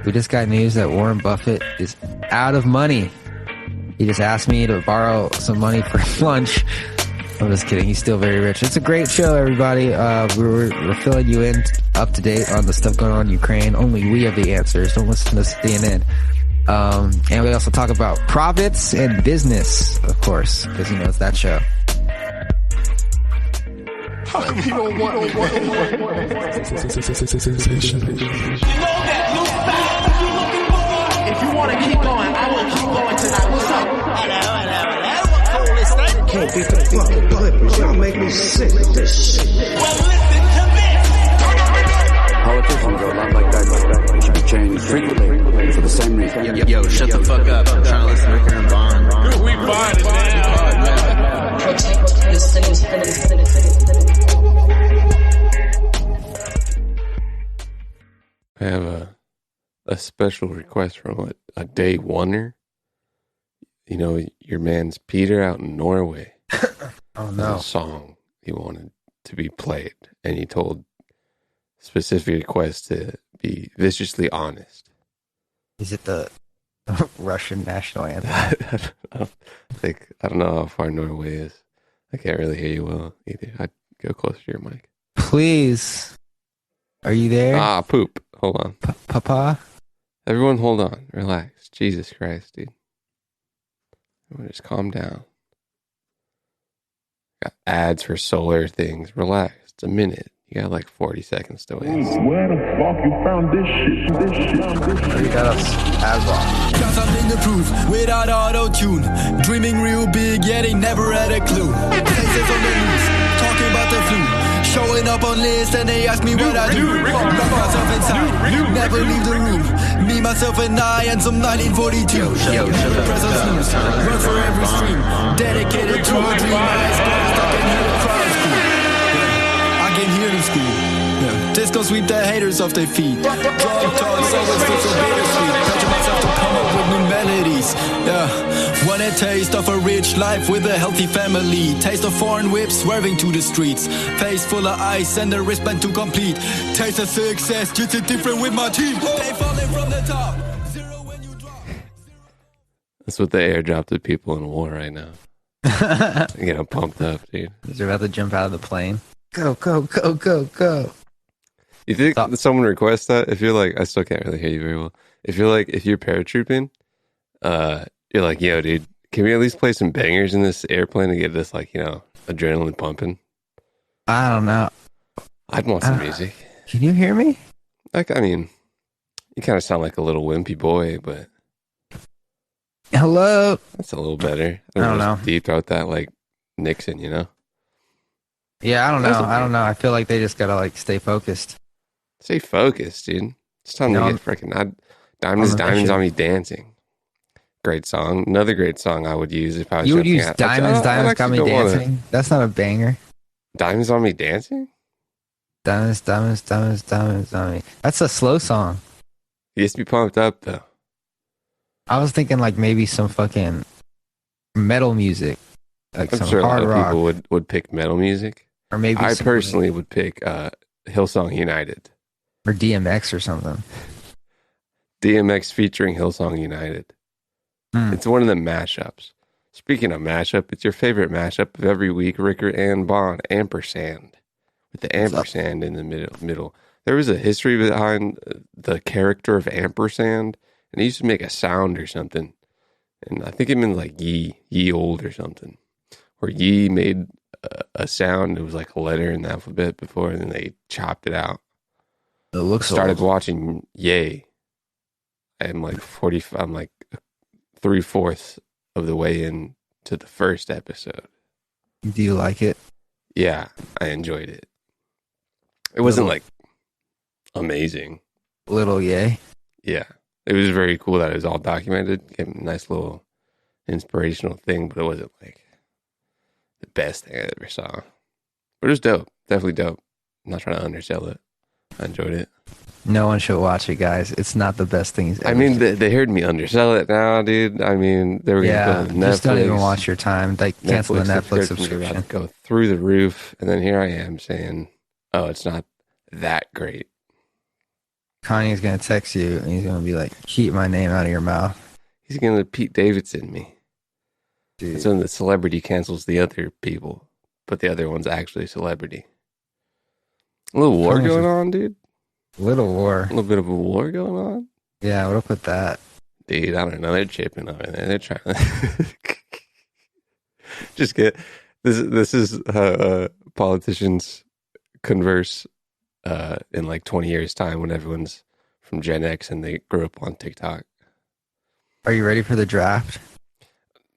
We just got news that Warren Buffett is out of money. He just asked me to borrow some money for lunch. I'm just kidding. He's still very rich. It's a great show, everybody. We're filling you in up to date on the stuff going on in Ukraine. Only we have the answers. Don't listen to CNN. And we also talk about profits and business, of course, because it's that show. How come you don't want me? You know that new style you're looking for? If you want to keep going, I will keep going tonight. What's up? Can't beat the fucking Clippers. Y'all make me sick with this shit. Well, listen to this. Politicians are a lot like that. They should be changed frequently for the same reason. Yo, shut the fuck up. I'm trying to listen to Ricker and Bond. We find it now. Protect the city. I have a special request from a day oneer. Your man's Peter out in Norway. Oh no! A song he wanted to be played, and he told specific request to be viciously honest. Is it the Russian national anthem? I don't know how far Norway is. I can't really hear you well either. I'd go closer to your mic. Please, are you there? Poop. Hold on, Papa. Everyone, hold on. Relax. Jesus Christ, dude. Everyone, just calm down. Got ads for solar things. Relax. It's a minute. You got like 40 seconds to wait. Where the fuck you found this shit? You got us ads on. Got something to prove without auto-tune. Dreaming real big, yeah, they never had a clue. Faces on the news, talking about the flu. Showing up on lists and they ask me what I do. Lock myself inside, never leave the room. Me, myself and I and some 1942. Press on snooze, run for every stream. Dedicated to a dream. Eyes closed, I can hear the crowd scream. I can hear them scream. Disco sweep the haters off their feet. Drug talks always feel so bittersweet. Pressure myself to come up with new melodies. Want a taste of a rich life with a healthy family. Taste of foreign whips swerving to the streets. Face full of ice and the wristband to complete. Taste of success, just a different with my team. They falling from the top. Zero when you drop. That's what the airdrop to people in war right now. Pumped up, dude. They're about to jump out of the plane. Go, go, go, go, go. You think that someone requests that? If you're like, I still can't really hear you very well. If you're paratrooping, you're like, yo, dude, can we at least play some bangers in this airplane to get this, adrenaline pumping? I don't know. I'd want some music. Can you hear me? You kind of sound like a little wimpy boy, but... Hello? That's a little better. I don't know. Deep throat that like Nixon, Yeah, I don't know. I feel like they just gotta stay focused. Stay focused, dude. It's time to get freaking Diamonds on Me Dancing. Great song. Another great song I would use if I was. You would use Diamonds Got Me Dancing? That's not a banger. Diamonds on Me Dancing? Diamonds on Me. That's a slow song. He used to be pumped up though. I was thinking maybe some fucking metal music. I'm some sure hard a lot of rock. people would pick metal music. Or maybe I personally would pick Hillsong United. Or DMX or something. DMX featuring Hillsong United. It's one of the mashups. Speaking of mashup, it's your favorite mashup of every week, Ricker and Bond, ampersand. With the ampersand in the middle. There was a history behind the character of ampersand, and he used to make a sound or something. And I think it meant ye old or something. Or ye made a sound, it was like a letter in the alphabet before, and then they chopped it out. It looks started old. watching Yay. I'm like 3/4 of the way in to the first episode. Do you like it? Yeah, I enjoyed it. It wasn't amazing. Little Yay? Yeah. It was very cool that it was all documented. Gave a nice little inspirational thing, but it wasn't the best thing I ever saw. But it was dope. Definitely dope. I'm not trying to undersell it. I enjoyed it. No one should watch it, guys. It's not the best thing he's ever seen. They heard me undersell it now, dude. They were going to go to Netflix. Just don't even watch your time. Cancel the Netflix subscription. Go through the roof, and then here I am saying, oh, it's not that great. Kanye's gonna text you and he's gonna be like, keep my name out of your mouth. He's gonna Pete Davidson me. Dude. That's when the celebrity cancels the other people, but the other one's actually celebrity. A little war going on, dude. Little war. A little bit of a war going on. Yeah, what up with that? Dude, I don't know. They're chipping over there. They're trying to just get this is how politicians converse in like 20 years time when everyone's from Gen X and they grew up on TikTok. Are you ready for the draft?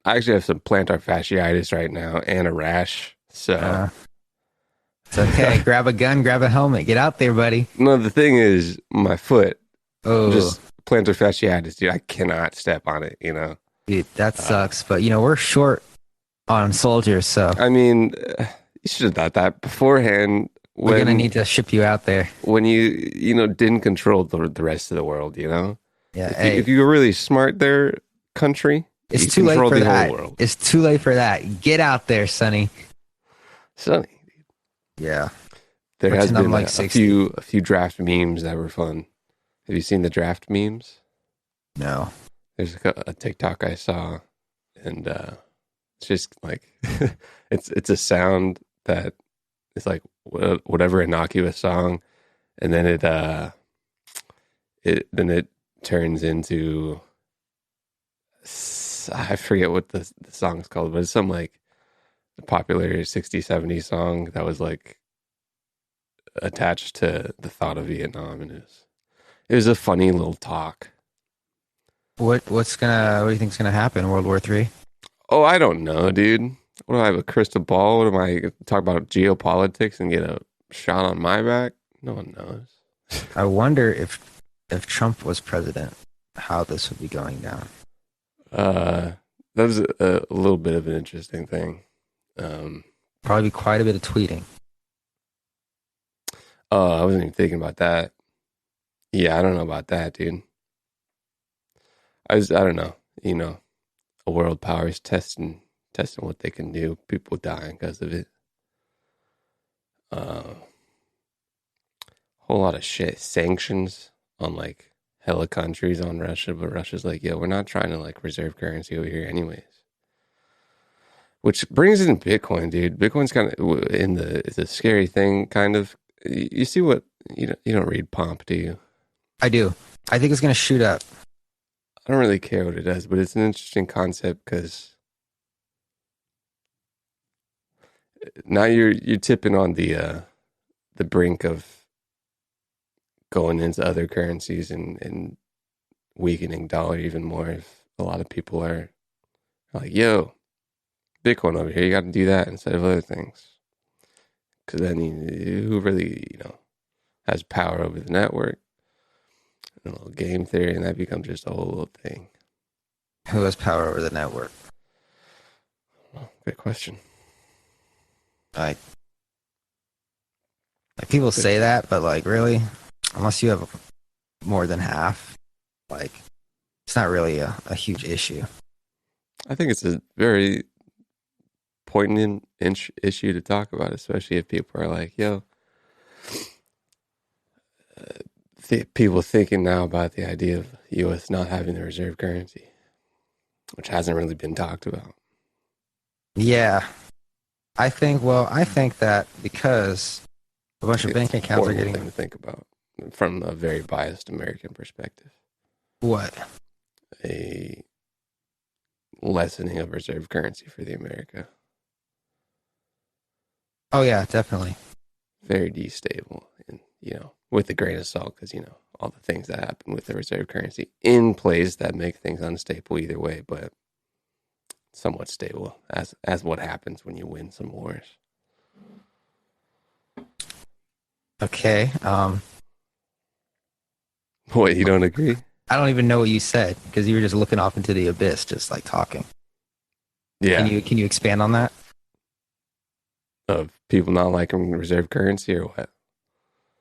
I actually have some plantar fasciitis right now and a rash. So it's okay. Grab a gun, grab a helmet, get out there, buddy. No, the thing is my foot. Oh, just plantar fasciitis, dude. I cannot step on it, you know. Dude, that sucks. But you know, we're short on soldiers, so I mean, you should have thought that beforehand. We're gonna need to ship you out there when you know didn't control the rest of the world. You know, yeah. If you were really smart, there, country, it's too late for that. It's too late for that. Get out there, Sonny. Sonny. Yeah. There has been like a few draft memes that were fun. Have you seen the draft memes? No. There's a TikTok I saw, and it's just like it's a sound that is like whatever innocuous song, and then it turns into I forget what the song's called, but it's some like popular 60s, 70s song that was like attached to the thought of Vietnam, and it was a funny little talk. What do you think's gonna happen? World War III? Oh, I don't know, dude. What do I have, a crystal ball? What am I talk about geopolitics and get a shot on my back? No one knows. I wonder if Trump was president, how this would be going down. That was a little bit of an interesting thing. Probably quite a bit of tweeting. Oh, I wasn't even thinking about that. Yeah, I don't know about that, dude. I don't know. You know, a world power is testing what they can do. People dying because of it. Whole lot of shit. Sanctions on like hella countries on Russia, but Russia's like, yo, we're not trying to like reserve currency over here anyways. Which brings in Bitcoin, dude. Bitcoin's kind of it's a scary thing, kind of. You see what, you don't read Pomp, do you? I do. I think it's going to shoot up. I don't really care what it does, but it's an interesting concept because now you're tipping on the brink of going into other currencies and weakening dollar even more. If a lot of people are like, yo, Bitcoin over here, you got to do that instead of other things. Because then who really, has power over the network? A little game theory, and that becomes just a whole little thing. Who has power over the network? Well, good question. Like people say that, but like really, unless you have more than half, like it's not really a huge issue. I think it's a very poignant issue to talk about, especially if people are like, yo, people thinking now about the idea of U.S. not having the reserve currency, which hasn't really been talked about. Yeah. I think that because a bunch of bank accounts are getting... thing to think about from a very biased American perspective. What? A lessening of reserve currency for the America. Oh, yeah, definitely. Very destable, and, with a grain of salt, because, all the things that happen with the reserve currency in place that make things unstable either way, but somewhat stable as what happens when you win some wars. Okay. What, you don't agree? I don't even know what you said because you were just looking off into the abyss, just like talking. Yeah. Can you expand on that? Of people not liking reserve currency or what?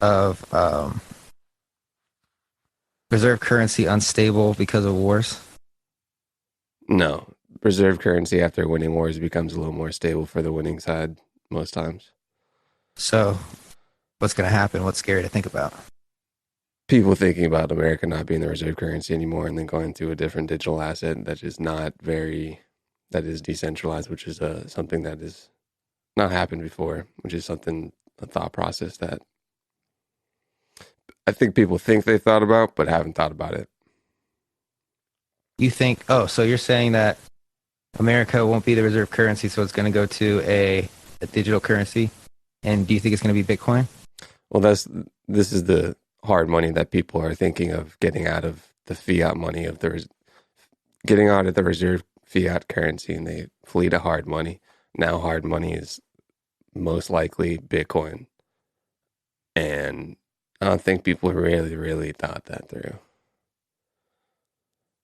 Of reserve currency unstable because of wars? No. Reserve currency after winning wars becomes a little more stable for the winning side most times. So, what's going to happen? What's scary to think about? people thinking about America not being the reserve currency anymore and then going to a different digital asset that is that is decentralized, which is something that has not happened before, which is a thought process that I think people think they thought about, but haven't thought about it. You think, so you're saying that America won't be the reserve currency, so it's going to go to a digital currency? And do you think it's going to be Bitcoin? Well, this is the hard money that people are thinking of getting out of the fiat money getting out of the reserve fiat currency, and they flee to hard money. Now hard money is most likely Bitcoin. And I don't think people really, really thought that through.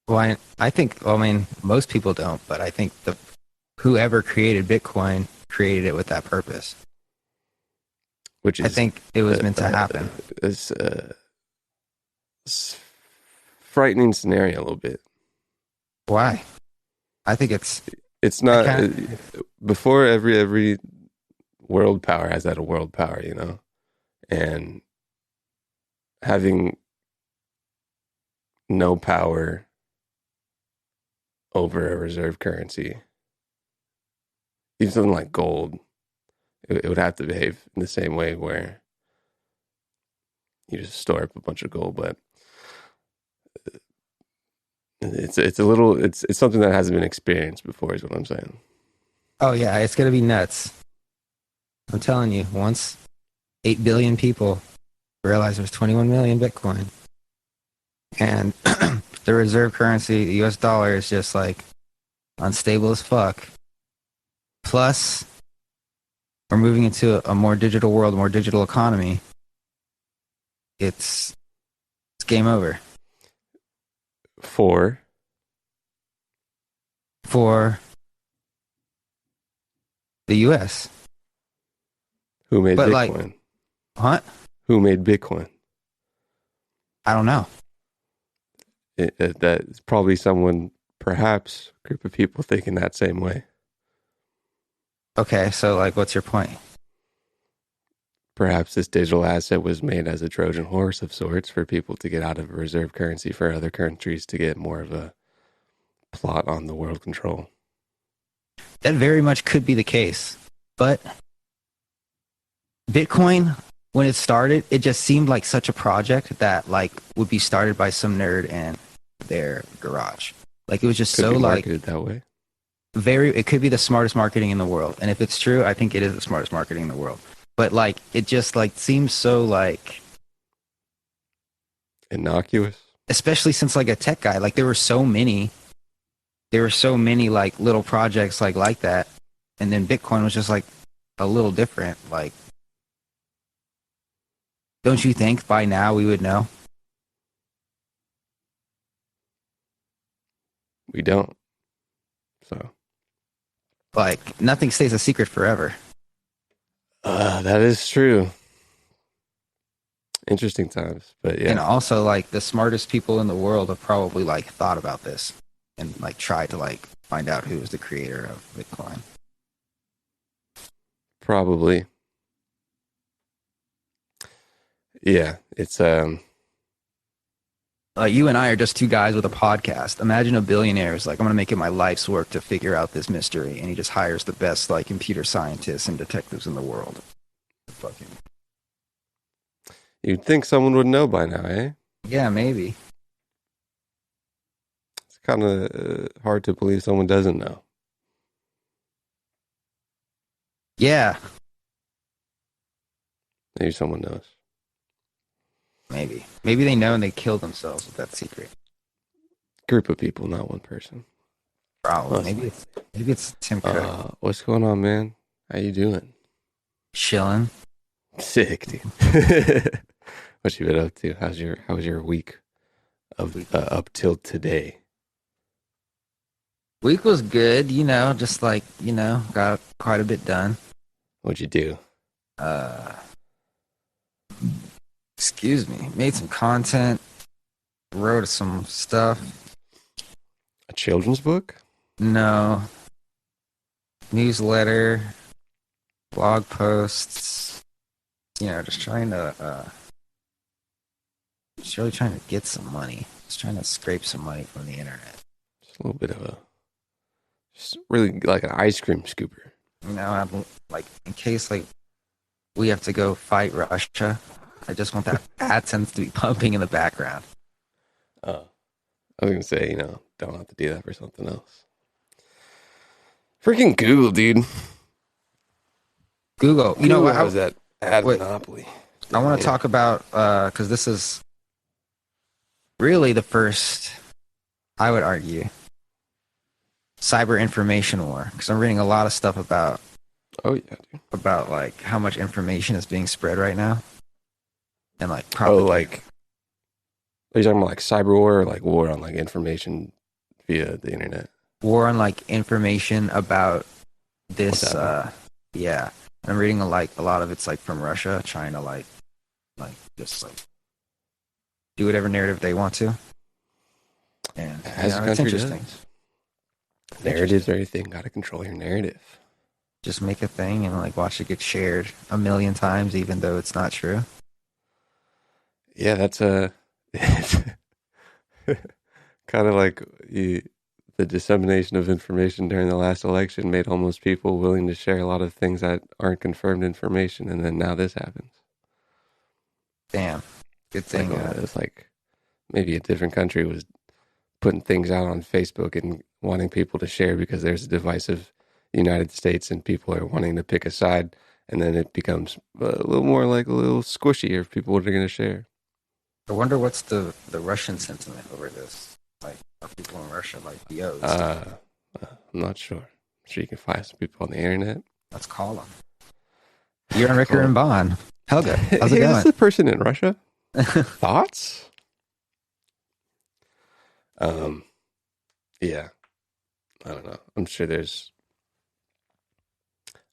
Well, I mean, most people don't, but I think whoever created Bitcoin created it with that purpose. Which is, I think it was meant to happen. It's frightening scenario a little bit. Why? I think it's not before every world power has had a world power, and having no power over a reserve currency, even something like gold, it would have to behave in the same way where you just store up a bunch of gold, but it's something that hasn't been experienced before is what I'm saying. Oh yeah, it's gonna be nuts. I'm telling you, once 8 billion people realize there's 21 million Bitcoin, and the reserve currency, the US dollar, is just like unstable as fuck. Plus, we're moving into a more digital world, a more digital economy. It's game over. For the US. Who made Bitcoin? What? Who made Bitcoin? I don't know. That's probably someone, perhaps a group of people thinking that same way. Okay, so what's your point? Perhaps this digital asset was made as a Trojan horse of sorts for people to get out of a reserve currency for other countries to get more of a plot on the world control. That very much could be the case. But Bitcoin, when it started, it just seemed like such a project that would be started by some nerd in their garage. It was just could be marketed that way. It could be the smartest marketing in the world. And if it's true, I think it is the smartest marketing in the world. But it just seems so innocuous. Especially since a tech guy, there were so many little projects like that. And then Bitcoin was just a little different. Don't you think by now we would know? We don't. So. Nothing stays a secret forever. That is true. Interesting times, but yeah. And also, the smartest people in the world have probably thought about this and tried to find out who was the creator of Bitcoin. Probably. Yeah, it's you and I are just two guys with a podcast. Imagine a billionaire is I'm going to make it my life's work to figure out this mystery, and he just hires the best computer scientists and detectives in the world. Fucking. You'd think someone would know by now, eh? Yeah, maybe. It's kind of hard to believe someone doesn't know. Yeah. Maybe someone knows. Maybe they know and they kill themselves with that secret. Group of people, not one person. Probably. Maybe it's Tim Cook. What's going on, man? How you doing? Chilling. Sick, dude. What you been up to? How was your week up till today? Week was good, just got quite a bit done. What'd you do? Excuse me. Made some content. Wrote some stuff. A children's book? No. Newsletter. Blog posts. Just trying to Just really trying to get some money. Just trying to scrape some money from the internet. Just a little bit of just really like an ice cream scooper. You know, I'm like, in case like we have to go fight Russia, I just want that AdSense to be pumping in the background. I was gonna say, don't have to do that for something else. Freaking Google, dude. Google. You know what? How's that ad monopoly? I want to talk about, because this is really the first, I would argue, cyber information war. Because I'm reading a lot of stuff about, dude. About like how much information is being spread right now, and like are you talking about like cyber war or like war on like information via the internet? War on like information about this. Yeah, I'm reading a lot of it's like from Russia trying to like just like do whatever narrative they want to, and it's interesting. Narratives or anything, gotta control your narrative. Just make a thing and like watch it get shared a million times, even though it's not true. Yeah, that's kind of like the dissemination of information during the last election made almost people willing to share a lot of things that aren't confirmed information, and then now this happens. Damn, good thing. It's like maybe a different country was putting things out on Facebook and wanting people to share because there's a divisive United States and people are wanting to pick a side, and then it becomes a little more like a little squishy if people are going to share. I wonder what's the Russian sentiment over this. Like, are people in Russia like yos? I'm not sure. I'm sure you can find some people on the internet. Let's call them. You're on Ricker and Bond. Helga, how's it Hey, going? this is the person in Russia. Thoughts? Yeah. I don't know. I'm sure there's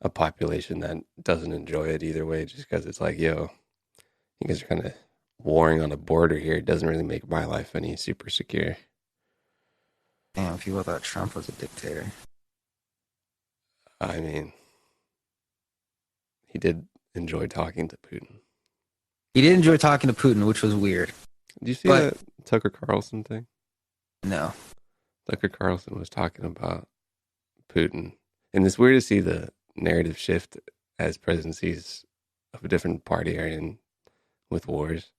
a population that doesn't enjoy it either way, just because it's like, yo, you guys are kind of warring on a border here. It doesn't really make my life any super secure. Damn, people thought Trump was a dictator. I mean, he did enjoy talking to Putin. He did enjoy talking to Putin, which was weird. Did you see that Tucker Carlson thing? No. Tucker Carlson was talking about Putin. And it's weird to see the narrative shift as presidencies of a different party are in with wars.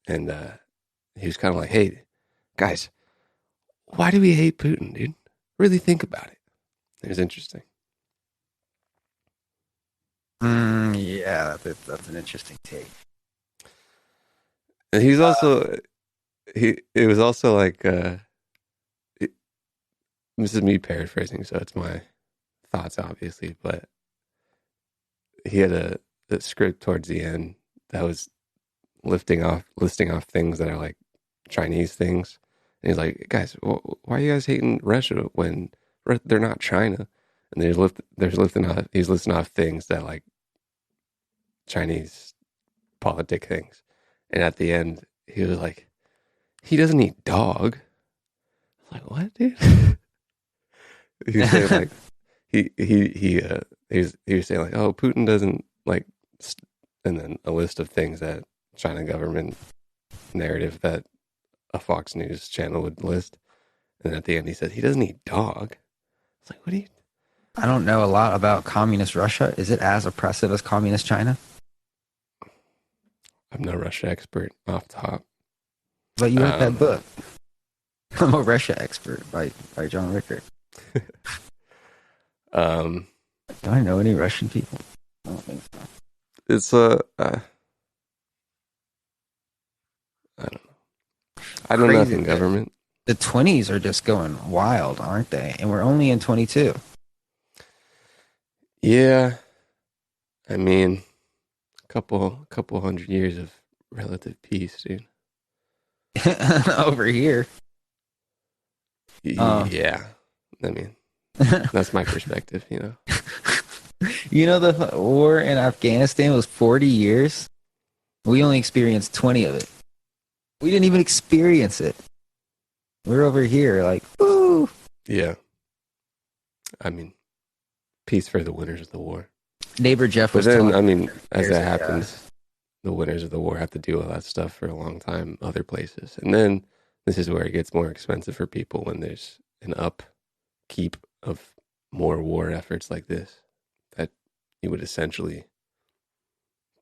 And he was kind of like, hey, guys, why do we hate Putin, dude? Really think about it. It was interesting. Yeah, that's an interesting take. And he's also, it was also like, this is me paraphrasing, so it's my thoughts, obviously, but he had a script towards the end that was listing off things that are like Chinese things. And he's like, guys, why are you guys hating Russia when they're not China? And he's listing off things that like Chinese politic things. And at the end, he was like, he doesn't eat dog. I was like, what, dude? He was saying like, he was saying like, oh, Putin doesn't like, and then a list of things that China government narrative that a Fox News channel would list. And then at the end, he said, he doesn't eat dog. It's like, what do you? I don't know a lot about communist Russia. Is it as oppressive as communist China? I'm no Russia expert off top. But you read that book. I'm a Russia expert by John Ricker. Do I know any Russian people? I don't think so. It's I don't know. I don't know nothing government. The 20s are just going wild, aren't they? And we're only in 22. Yeah. I mean, a couple hundred years of relative peace, dude. Over here. Yeah. I mean, that's my perspective, you know. You know, the war in Afghanistan was 40 years. We only experienced 20 of it. We didn't even experience it. We're over here like, woo. Yeah. I mean, peace for the winners of the war. Neighbor Jeff was But then, telling I mean, as that happens, the winners of the war have to deal with that stuff for a long time other places. And then this is where it gets more expensive for people when there's an upkeep of more war efforts like this that you would essentially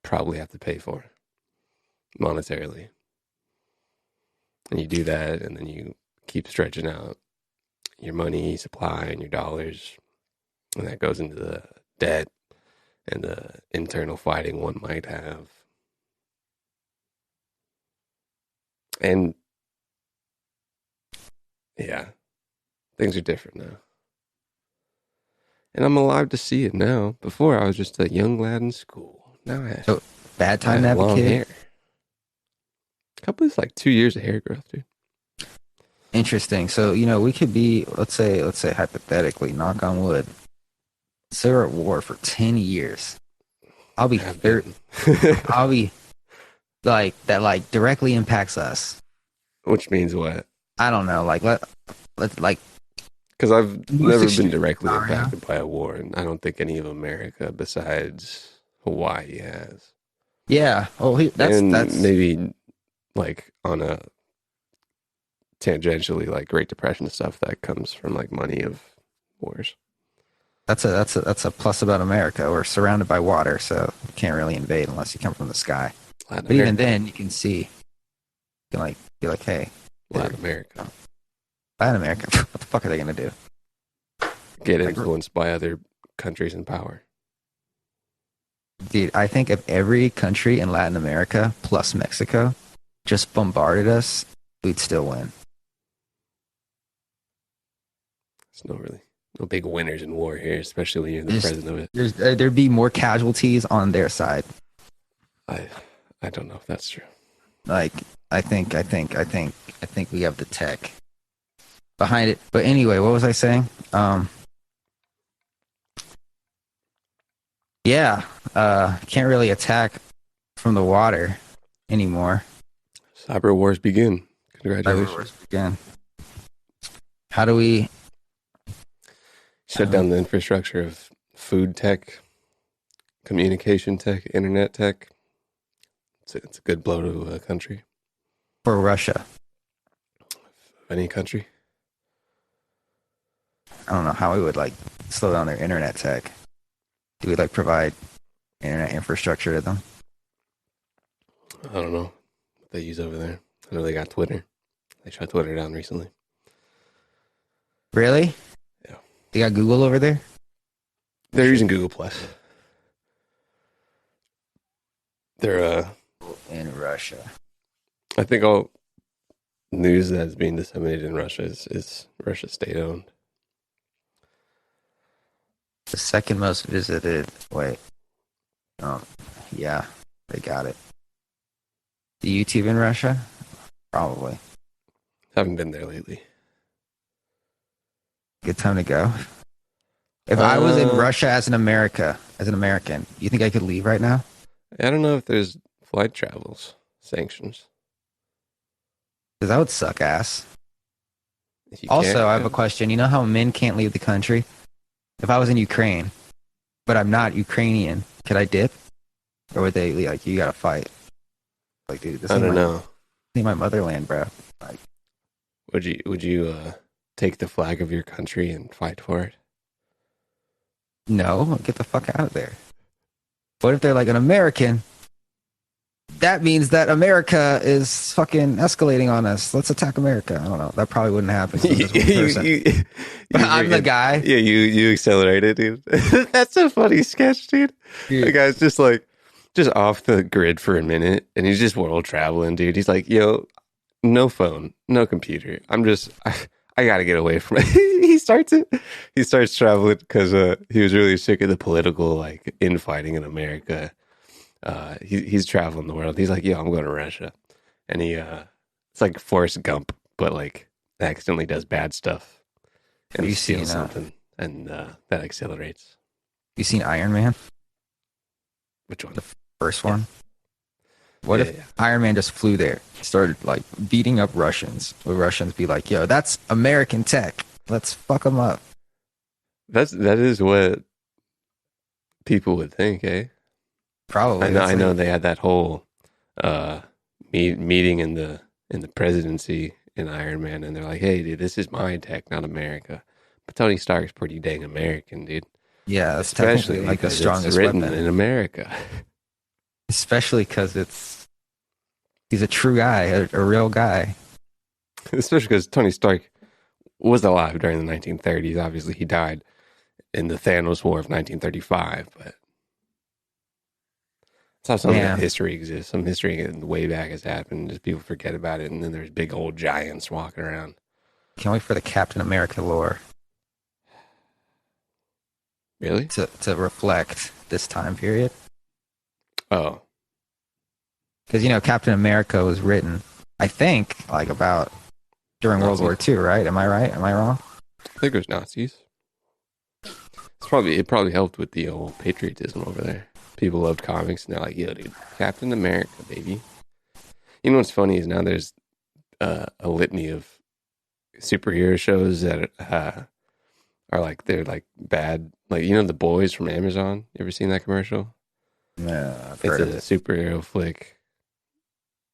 probably have to pay for monetarily. And you do that, and then you keep stretching out your money supply and your dollars, and that goes into the debt and the internal fighting one might have. And yeah, things are different now. And I'm alive to see it now. Before, I was just a young lad in school. Now I have, bad time to have long a kid. hair. Couple is like 2 years of hair growth, dude. Interesting. So, we could be, let's say hypothetically, knock on wood, say we're at war for 10 years. I'll be 30. I'll be like, that like directly impacts us. Which means what? I don't know. Like, let's like, because I've never been directly scenario. impacted by a war, and I don't think any of America besides Hawaii has. yeah. Oh, that's Maybe like on a tangentially like Great Depression stuff that comes from like money of wars. that's a plus about America. We're surrounded by water, so you can't really invade unless you come from the sky. Latin But even America. then, you can see, you can like be like, hey, Latin America. Latin America, what the fuck are they gonna do? Get influenced by other countries in power. Dude, I think if every country in Latin America plus Mexico just bombarded us, we'd still win. There's no big winners in war here, especially when you're the president of it. There'd be more casualties on their side. I don't know if that's true. Like, I think we have the tech behind it. But anyway, what was I saying? Can't really attack from the water anymore. Cyber wars begin. Congratulations. Cyber wars begin. How do we shut down the infrastructure of food tech, communication tech, internet tech? It's a good blow to a country. For Russia. Any country. I don't know how we would like slow down their internet tech. Do we like provide internet infrastructure to them? I don't know what they use over there. I know they got Twitter. They shut Twitter down recently. Really? Yeah. They got Google over there? They're using Google Plus. They're in Russia. I think all news that's being disseminated in Russia is Russia state owned. The second most visited. Wait. Yeah, they got it. The YouTube in Russia? Probably. Haven't been there lately. Good time to go. If I was in Russia as an American, you think I could leave right now? I don't know if there's flight travels sanctions. Because that would suck ass. If you Also, can't, I have a question. You know how men can't leave the country? If I was in Ukraine, but I'm not Ukrainian, could I dip? Or would they be like, you gotta fight? Like, dude, this I don't know. This ain't my motherland, bro. Like, Would you take the flag of your country and fight for it? no, get the fuck out of there. What if they're like an American? That means that America is fucking escalating on us. Let's attack America. I don't know. That probably wouldn't happen. 'Cause I'm just one person. I'm the guy. Yeah, you accelerated, dude. That's a funny sketch, dude. The guy's just off the grid for a minute, and he's just world traveling, dude. He's like, yo, no phone, no computer. I gotta get away from it. He starts traveling because he was really sick of the political like infighting in America. He's traveling the world. He's like, yo, I'm going to Russia, and it's like Forrest Gump, but like accidentally does bad stuff, and he steals something, and that accelerates. You seen Iron Man? Which one? The first one. What if Iron Man just flew there, started like beating up Russians? Would Russians be like, yo, that's American tech. Let's fuck them up. That is what people would think, eh? Probably. I know they had that whole meeting in the presidency in Iron Man, and they're like, "Hey, dude, this is my tech, not America." But Tony Stark's pretty dang American, dude. Yeah, that's Especially technically like the because strongest it's written weapon. in America. Especially because he's a true guy, a real guy. Especially because Tony Stark was alive during the 1930s. Obviously, he died in the Thanos War of 1935, but that's how some of that history exists. Some history way back has happened. Just people forget about it, and then there's big old giants walking around. Can't wait for the Captain America lore. Really? To reflect this time period. Oh. Because, Captain America was written, I think, like about during World War II, right? Am I right? Am I wrong? I think it was Nazis. It probably helped with the old patriotism over there. People loved comics, and they're like, "Yo, dude, Captain America, baby." You know what's funny is now there's a litany of superhero shows that are like, they're like bad. Like, The Boys from Amazon. You ever seen that commercial? Yeah, I've It's heard of a it. superhero flick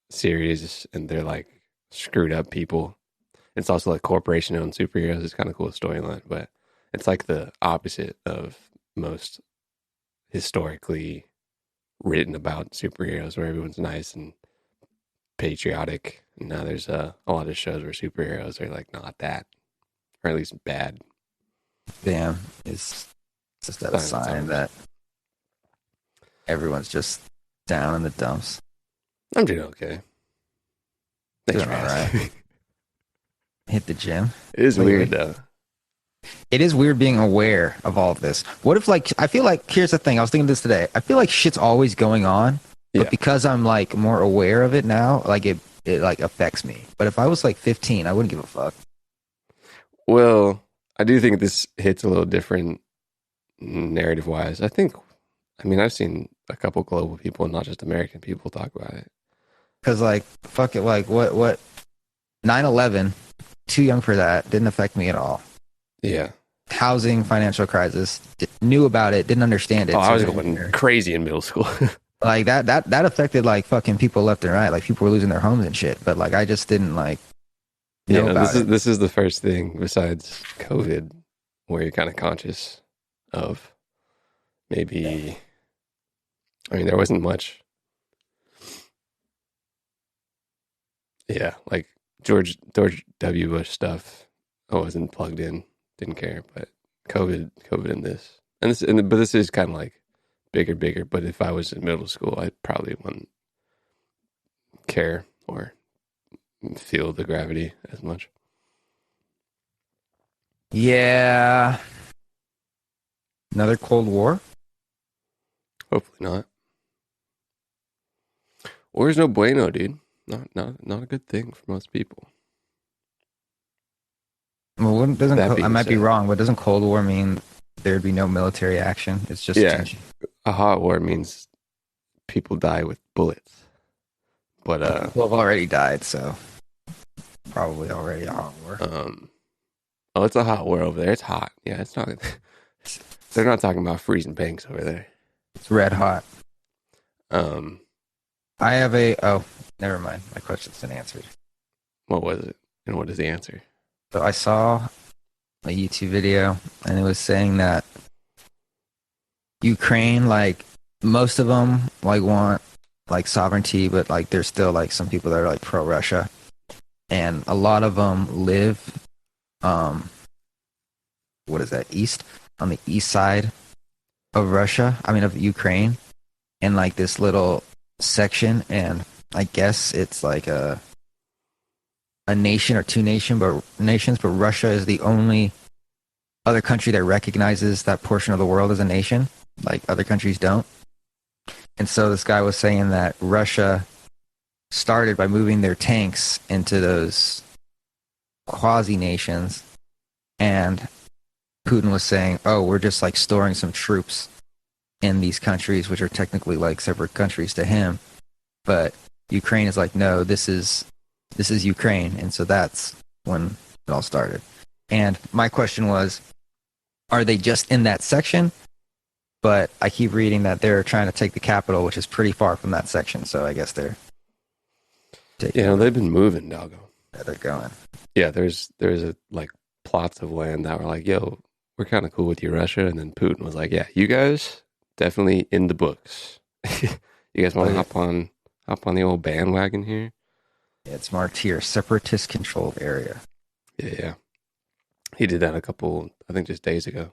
series, and they're like screwed up people. It's also like corporation-owned superheroes. It's kind of cool storyline, but it's like the opposite of most historically written about superheroes, where everyone's nice and patriotic. And now there's a lot of shows where superheroes are like not that, or at least bad. Damn, is that a sign that everyone's just down in the dumps? I'm doing okay. Thanks Doing for all asking. right. Hit the gym. It is weird though. It is weird being aware of all of this. What if, like, I feel like, here's the thing, I was thinking this today. I feel like shit's always going on, but because I'm like more aware of it now, like it like affects me. But if I was like 15, I wouldn't give a fuck. Well, I do think this hits a little different narrative wise. I've seen a couple global people, not just American people, talk about it. Because, like, fuck it, like, what 9/11, too young for that, didn't affect me at all. Yeah. Housing, financial crisis, knew about it, didn't understand it. Oh, I was going crazy in middle school. Like, that affected, like, fucking people left and right. Like, people were losing their homes and shit. But, like, I just didn't, like, know about it. This is the first thing besides COVID where you're kind of conscious of maybe. I mean, there wasn't much. Yeah, like George W. Bush stuff, I wasn't plugged in, didn't care. But COVID, and this, but this is kind of like bigger. But if I was in middle school, I probably wouldn't care or feel the gravity as much. Yeah. Another Cold War? Hopefully not. War's no bueno, dude. Not a good thing for most people. Well, I might be said. wrong, but doesn't Cold War mean there'd be no military action? It's just tension. A hot war means people die with bullets. But People have already died, so probably already a hot war. Oh, it's a hot war over there. It's hot. Yeah, it's not. They're not talking about freezing banks over there. It's red hot. I have never mind. My question's been answered. What was it? And what is the answer? So I saw a YouTube video, and it was saying that Ukraine, like, most of them, like, want, like, sovereignty, but, like, there's still, like, some people that are, like, pro-Russia. And a lot of them live, on the east side of Russia, of Ukraine, in, like, this little section, and I guess it's like a nation or two nations, but Russia is the only other country that recognizes that portion of the world as a nation. Like, other countries don't. And so this guy was saying that Russia started by moving their tanks into those quasi-nations, and Putin was saying, oh, we're just, like, storing some troops in these countries, which are technically, like, separate countries to him. But Ukraine is like, no, this is Ukraine. And so that's when it all started. And my question was, are they just in that section? But I keep reading that they're trying to take the capital, which is pretty far from that section. So I guess they're Yeah, they've been moving, doggo. Yeah, they're going. Yeah, there's a like plots of land that were like, yo, we're kind of cool with you, Russia, and then Putin was like, yeah, you guys definitely in the books. You guys want to hop on the old bandwagon here? Yeah, it's marked here, separatist controlled area. Yeah. He did that a couple, I think, just days ago.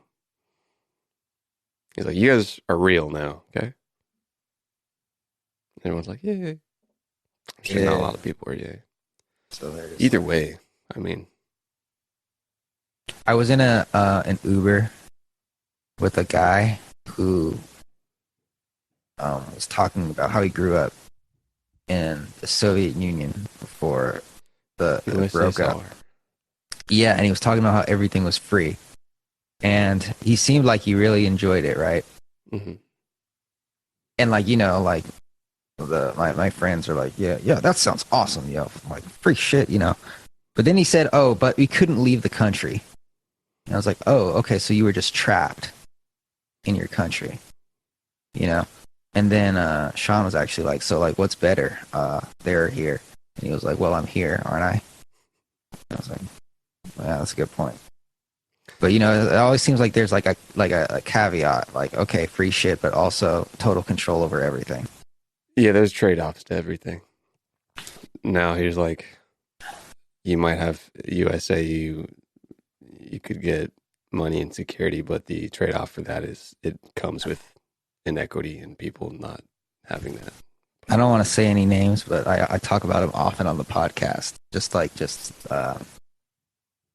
He's like, you guys are real now, okay? And everyone's like, yay. I'm sure not a lot of people are yay. So there's Either way, I mean. I was in an Uber with a guy who was talking about how he grew up in the Soviet Union before it broke up. Yeah, and he was talking about how everything was free. And he seemed like he really enjoyed it, right? Mm-hmm. And like, you know, like my friends are like, yeah, that sounds awesome, yo. Like free shit, you know. But then he said, oh, but we couldn't leave the country. And I was like, oh, okay, so you were just trapped in your country, you know? And then Sean was actually like, so like, what's better, there or here? And he was like, well, I'm here, aren't I? And I was like, yeah, that's a good point. But you know, it always seems like there's like a caveat, like, okay, free shit, but also total control over everything. Yeah, there's trade-offs to everything. Now here's like, you might have USA, you could get money and security, but the trade-off for that is it comes with inequity and people not having that. I don't want to say any names, but I talk about them often on the podcast.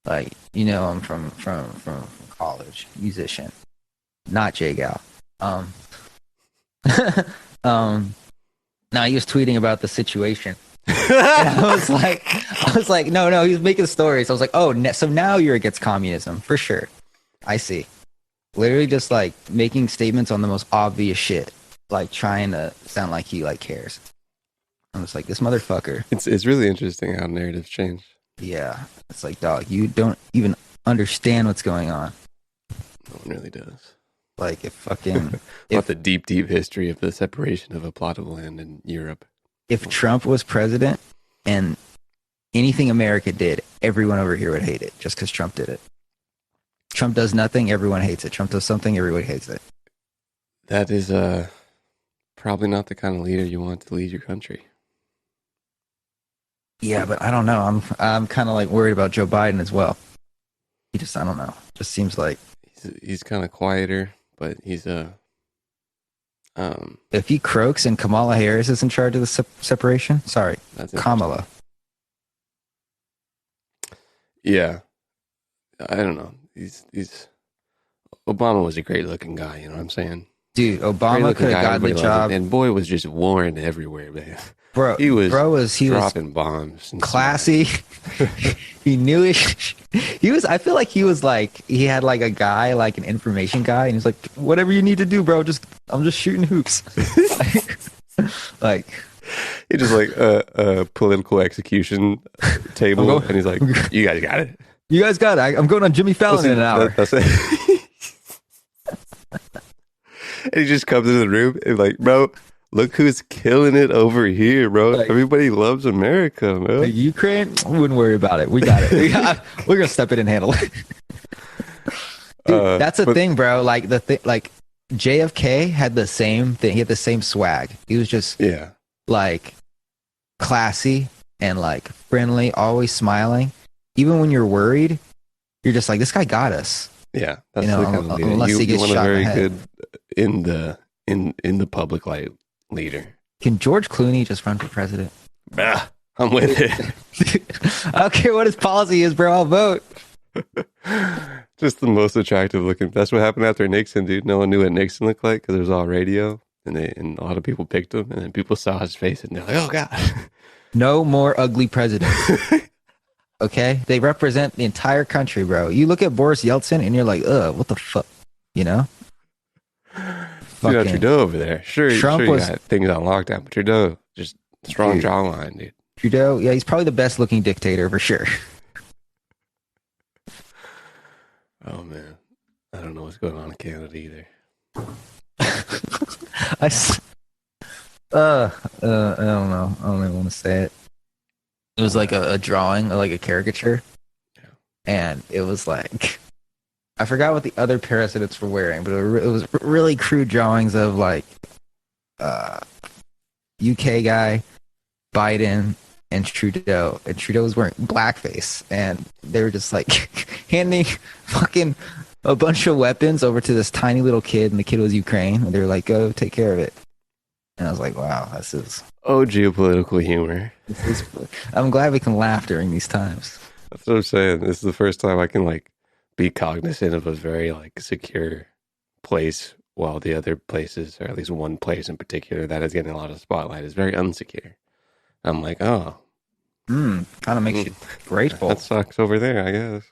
Like, you know, I'm from college, musician, not J Gal. Now he was tweeting about the situation. And I was like, no, he was making stories. I was like, oh, so now you're against communism for sure. I see. Literally just like making statements on the most obvious shit, like trying to sound like he like cares. I'm just like, this motherfucker. It's really interesting how narratives change. Yeah, it's like, dog, you don't even understand what's going on. No one really does. Like, if fucking... Not the deep history of the separation of a plot of land in Europe. If Trump was president and anything America did, everyone over here would hate it just because Trump did it. Trump does nothing, everyone hates it. Trump does something, everyone hates it. That is probably not the kind of leader you want to lead your country. Yeah, but I don't know. I'm kind of like worried about Joe Biden as well. I don't know. Just seems like he's kind of quieter, but he's if he croaks and Kamala Harris is in charge of the separation, sorry, that's Kamala. Yeah, I don't know. He's Obama was a great looking guy. You know what I'm saying? Dude, Obama could have gotten the job, and boy was just warring everywhere, man. Bro, he was dropping bombs, classy. He knew it. I feel like he was like, he had like a guy, like an information guy, and he's like, whatever you need to do, bro. I'm just shooting hoops. Like, he just like a political execution table, and he's like, you guys got it. You guys got it. I'm going on Jimmy Fallon in an hour. That's it. And he just comes into the room and like, bro, look who's killing it over here, bro. Like, everybody loves America, man. Like Ukraine, wouldn't worry about it. We got it. We're gonna step in and handle it. Dude, that's the thing, bro. Like like JFK had the same thing. He had the same swag. He was just like classy and like friendly, always smiling. Even when you're worried, you're just like, this guy got us. Yeah, that's the kind of leader. Unless he gets shot in the head. Good in the public light leader. Can George Clooney just run for president? I'm with it. I don't care what his policy is, bro. I'll vote. Just the most attractive looking. That's what happened after Nixon, dude. No one knew what Nixon looked like because it was all radio, and a lot of people picked him, and then people saw his face, and they're like, "Oh God, no more ugly presidents." Okay, they represent the entire country, bro. You look at Boris Yeltsin, and you're like, "Ugh, what the fuck," you know? You know, Trudeau over there. Sure, you got things on lockdown, but Trudeau, just strong jawline, dude. Trudeau, yeah, he's probably the best looking dictator for sure. Oh man, I don't know what's going on in Canada either. I don't know. I don't even want to say it. It was like a drawing, like a caricature. And it was like, I forgot what the other presidents were wearing, but it was really crude drawings of like UK guy, Biden, and Trudeau. And Trudeau was wearing blackface. And they were just like handing fucking a bunch of weapons over to this tiny little kid. And the kid was Ukraine. And they were like, go take care of it. And I was like, wow, this is... Oh, geopolitical humor. I'm glad we can laugh during these times. That's what I'm saying. This is the first time I can like be cognizant of a very like secure place, while the other places, or at least one place in particular that is getting a lot of spotlight, is very unsecure. I'm like, oh, kind of makes you grateful. That sucks over there, I guess.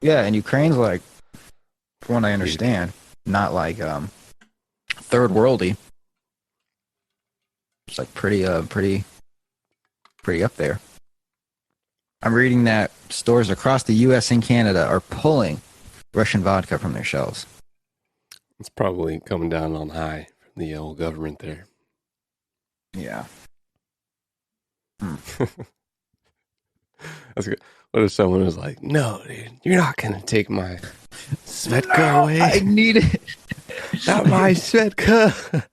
Yeah, and Ukraine's like, from what I understand, not like third worldy. It's like pretty up there. I'm reading that stores across the U.S. and Canada are pulling Russian vodka from their shelves. It's probably coming down on high from the old government there. Yeah. That's good. What if someone was like, "No, dude, you're not gonna take my Svedka away. I need it. Not my Svedka."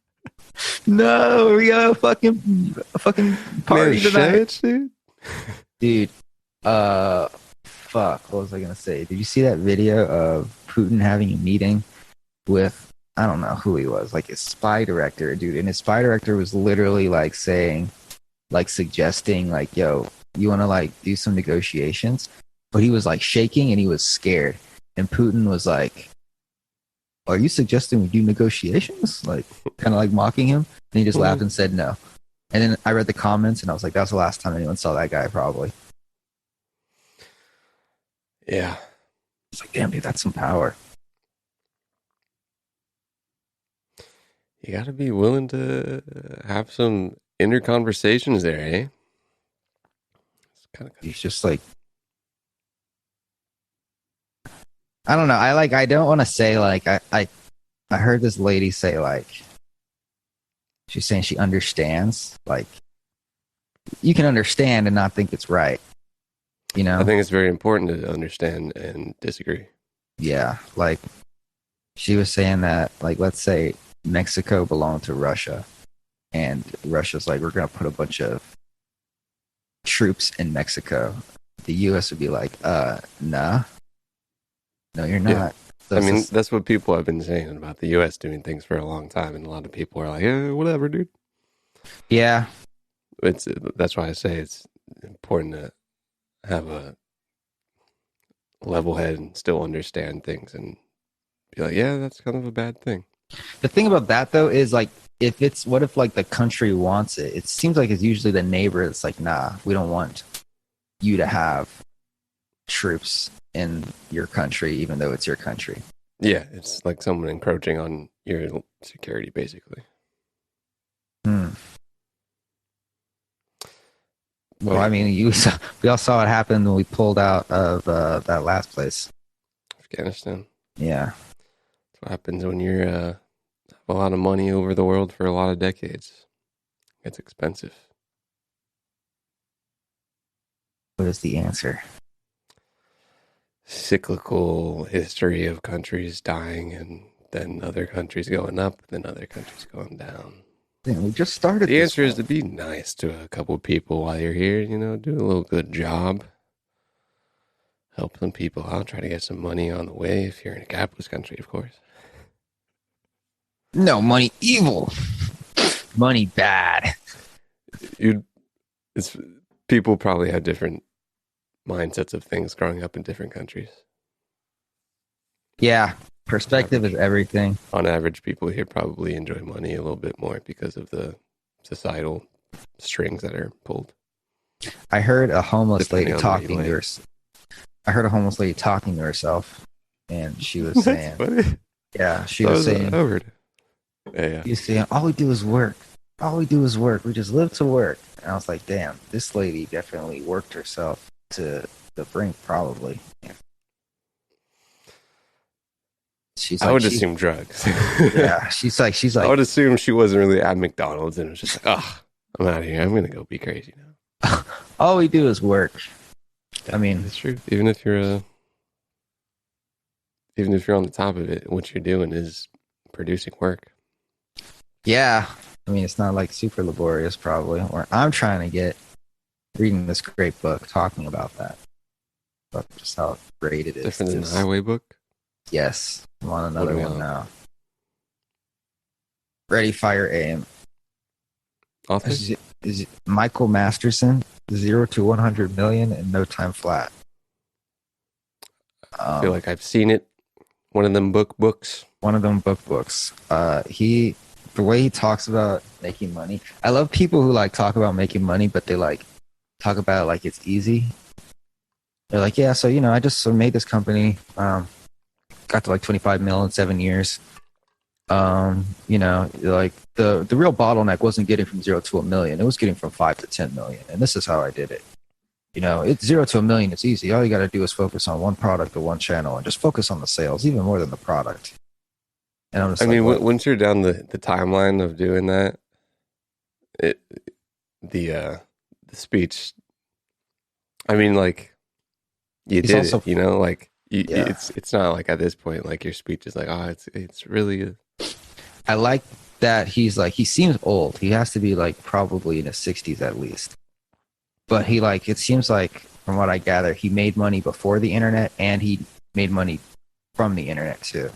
No, we got a fucking party tonight, dude. Fuck. What was I gonna say? Did you see that video of Putin having a meeting with, I don't know who he was, like his spy director, dude? And his spy director was literally like saying, like suggesting, like, "Yo, you want to like do some negotiations?" But he was like shaking and he was scared. And Putin was like, "Are you suggesting we do negotiations?" Like, kind of like mocking him. And he just laughed and said no. And then I read the comments and I was like, that's the last time anyone saw that guy, probably. Yeah. It's like, damn, dude, that's some power. You got to be willing to have some inner conversations there, eh? It's kind of. He's just like, I don't know. I don't want to say like, I heard this lady say like, she's saying she understands. Like, you can understand and not think it's right. You know? I think it's very important to understand and disagree. Yeah. Like, she was saying that, like, let's say Mexico belonged to Russia. And Russia's like, we're going to put a bunch of troops in Mexico. The U.S. would be like, nah. No, you're not. Yeah. So I mean, that's what people have been saying about the U.S. doing things for a long time. And a lot of people are like, whatever, dude. Yeah. That's why I say it's important to have a level head and still understand things and be like, yeah, that's kind of a bad thing. The thing about that, though, is like, what if like the country wants it? It seems like it's usually the neighbor that's like, nah, we don't want you to have troops in your country, even though it's your country. Yeah, it's like someone encroaching on your security, basically. Well, I mean, we all saw what happened when we pulled out of that last place. Afghanistan. Yeah. That's what happens when you're have a lot of money over the world for a lot of decades. It's expensive. What is the answer? Cyclical history of countries dying and then other countries going up, then other countries going down. Damn, we just started. The answer is to be nice to a couple of people while you're here, do a little good job. Help some people out, try to get some money on the way if you're in a capitalist country, of course. No, money evil. Money bad. People probably have different mindsets of things growing up in different countries. Yeah, perspective is everything. On average, people here probably enjoy money a little bit more because of the societal strings that are pulled. I heard a homeless lady talking to herself. I heard a homeless lady talking to herself, and she was saying, "Yeah, she was saying, yeah. She's saying, all we do is work. All we do is work. We just live to work." And I was like, "Damn, this lady definitely worked herself to the brink, probably." Yeah. I would assume drugs. Yeah, she's like. I would assume she wasn't really at McDonald's and it was just like, I'm out of here. I'm gonna go be crazy now. All we do is work. I mean, It's true. Even if you're on the top of it, what you're doing is producing work. yeah. I mean, it's not like super laborious, probably. Or I'm trying to get reading this great book talking about that, about just how great it is. Different than the Highway book. Yes, I'm on another What are we one on? now. Ready, Fire, Aim. Author? Is Michael Masterson, 0 to 100 million in no time flat. I feel like I've seen it. One of them books. One of them books. The way he talks about making money. I love people who like talk about making money, but they like talk about it like it's easy. They're like, yeah, so I just made this company, got to like 25 mil in 7 years. Like the real bottleneck wasn't getting from 0 to a million. It was getting from 5 to 10 million. And this is how I did it. It's 0 to a million. It's easy. All you got to do is focus on one product or one channel and just focus on the sales, even more than the product. And I'm just once you're down the timeline of doing that, the speech, I mean, like, you did also, it, like, it's not like at this point, like, your speech is like, it's really I like that he seems old. He has to be like probably in his 60s at least. But it seems like, from what I gather, he made money before the internet and he made money from the internet too.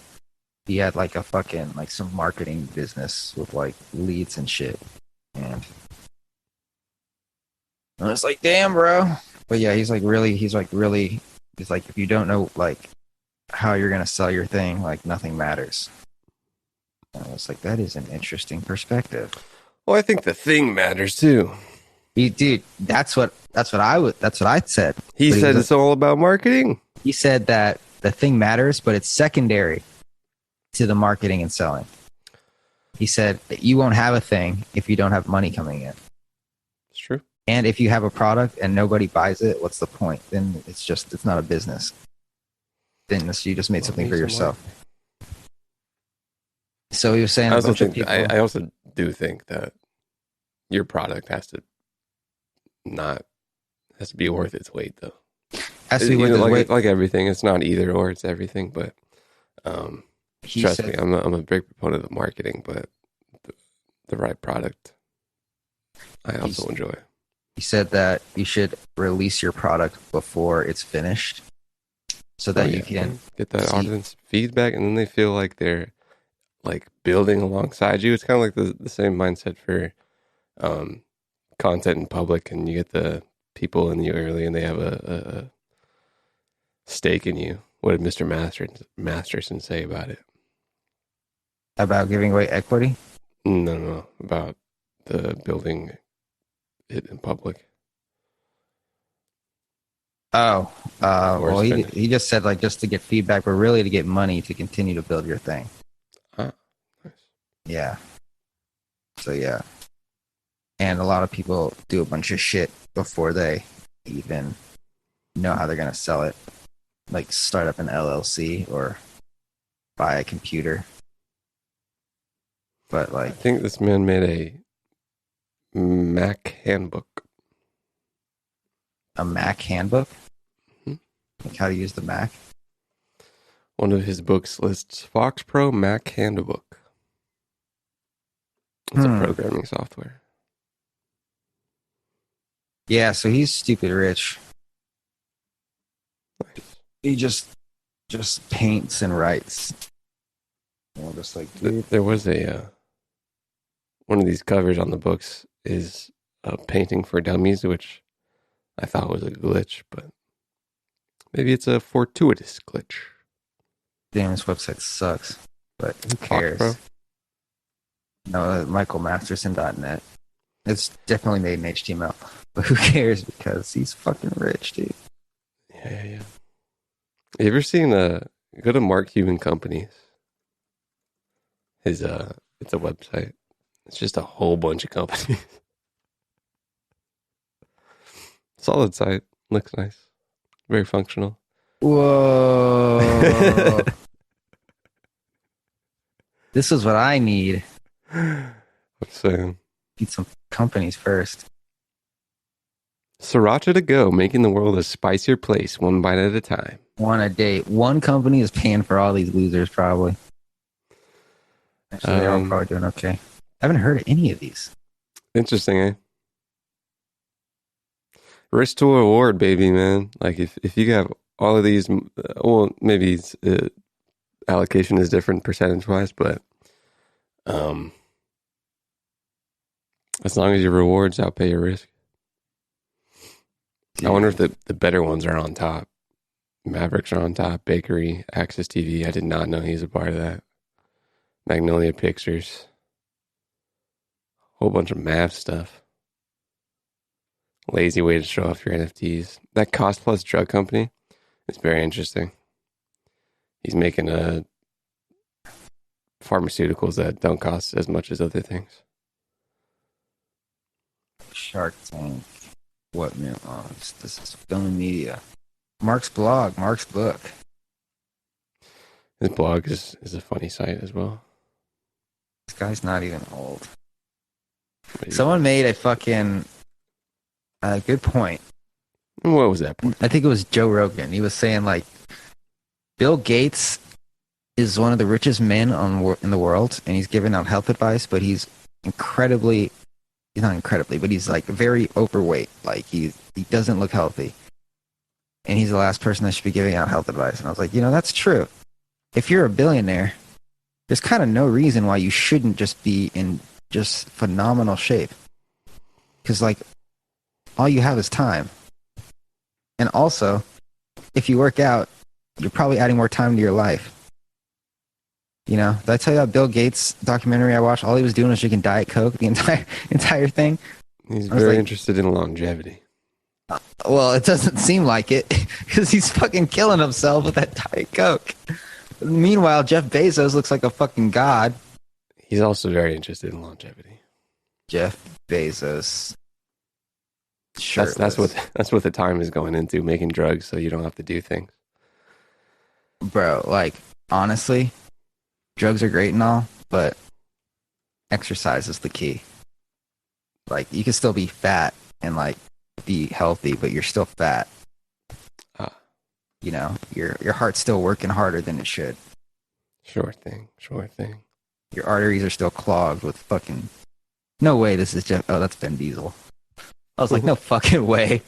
He had like a fucking like some marketing business with like leads and shit. And I was like, damn, bro. But yeah, he's like, if you don't know like how you're gonna sell your thing, like nothing matters. And I was like, that is an interesting perspective. Well, I think the thing matters too. Dude, that's what I said. He said it's all about marketing. He said that the thing matters, but it's secondary to the marketing and selling. He said that you won't have a thing if you don't have money coming in. It's true. And if you have a product and nobody buys it, what's the point? Then it's not a business. Then you just made something for yourself. So he was saying I also do think that your product has to be worth its weight, though. Has to be worth its weight. Like everything, it's not either or, it's everything. But trust me, I'm a big proponent of marketing, but the right product, I also enjoy. He said that you should release your product before it's finished, so that you can get that audience feedback, and then they feel like they're like building alongside you. It's kind of like the same mindset for content in public, and you get the people in you early, and they have a stake in you. What did Mr. Masterson say about it? About giving away equity? No, about the building it in public. Oh, well, he just said like just to get feedback, but really to get money to continue to build your thing. Ah, nice. Yeah. So yeah. And a lot of people do a bunch of shit before they even know how they're going to sell it. Like start up an LLC or buy a computer. But like, I think this man made a Mac handbook. A Mac handbook? Mm-hmm. Like how to use the Mac? One of his books lists Fox Pro Mac Handbook. It's a programming software. Yeah, so he's stupid rich. Nice. He just paints and writes. Just like, dude. There was one of these covers on the books is a painting for dummies, which I thought was a glitch, but maybe it's a fortuitous glitch. Damn, this website sucks. But who cares? Pro? No, michaelmasterson.net. It's definitely made in HTML. But who cares? Because he's fucking rich, dude. Yeah. You ever seen go to Mark Cuban Companies? It's a website. It's just a whole bunch of companies. Solid site. Looks nice. Very functional. Whoa. This is what I need. I'm saying. Need some companies first. Sriracha to go, making the world a spicier place, one bite at a time. One a day. One company is paying for all these losers, probably. Actually, they're all probably doing okay. I haven't heard of any of these. Interesting, eh? Risk to reward, baby, man. Like if you have all of these, well, maybe allocation is different percentage wise, but as long as your rewards outpay your risk. I wonder if the better ones are on top. Mavericks are on top. Bakery, Access TV. I did not know he's a part of that. Magnolia Pictures. Whole bunch of Mav stuff. Lazy way to show off your NFTs. That Cost Plus drug company is very interesting. He's making pharmaceuticals that don't cost as much as other things. Shark Tank. What man? Oh, this is film media. Mark's blog, Mark's book. His blog is a funny site as well. This guy's not even old. Someone made a fucking good point. What was that point? I think it was Joe Rogan. He was saying like Bill Gates is one of the richest men in the world, and he's giving out health advice, but he's not incredibly, but he's like very overweight. Like he doesn't look healthy. And he's the last person that should be giving out health advice. And I was like, that's true. If you're a billionaire, there's kind of no reason why you shouldn't just be in just phenomenal shape. Because like all you have is time. And also, if you work out, you're probably adding more time to your life. Did I tell you that Bill Gates documentary I watched? All he was doing was drinking Diet Coke the entire thing. He's very interested in longevity. Well, it doesn't seem like it because he's fucking killing himself with that Diet Coke. Meanwhile, Jeff Bezos looks like a fucking god. He's also very interested in longevity. Jeff Bezos. That's what the time is going into, making drugs so you don't have to do things. Bro, like honestly, drugs are great and all, but exercise is the key. Like you can still be fat and like be healthy, but you're still fat. Your heart's still working harder than it should. Sure thing. Your arteries are still clogged with fucking... No way this is Jeff... Oh, that's Vin Diesel. I was like, no fucking way.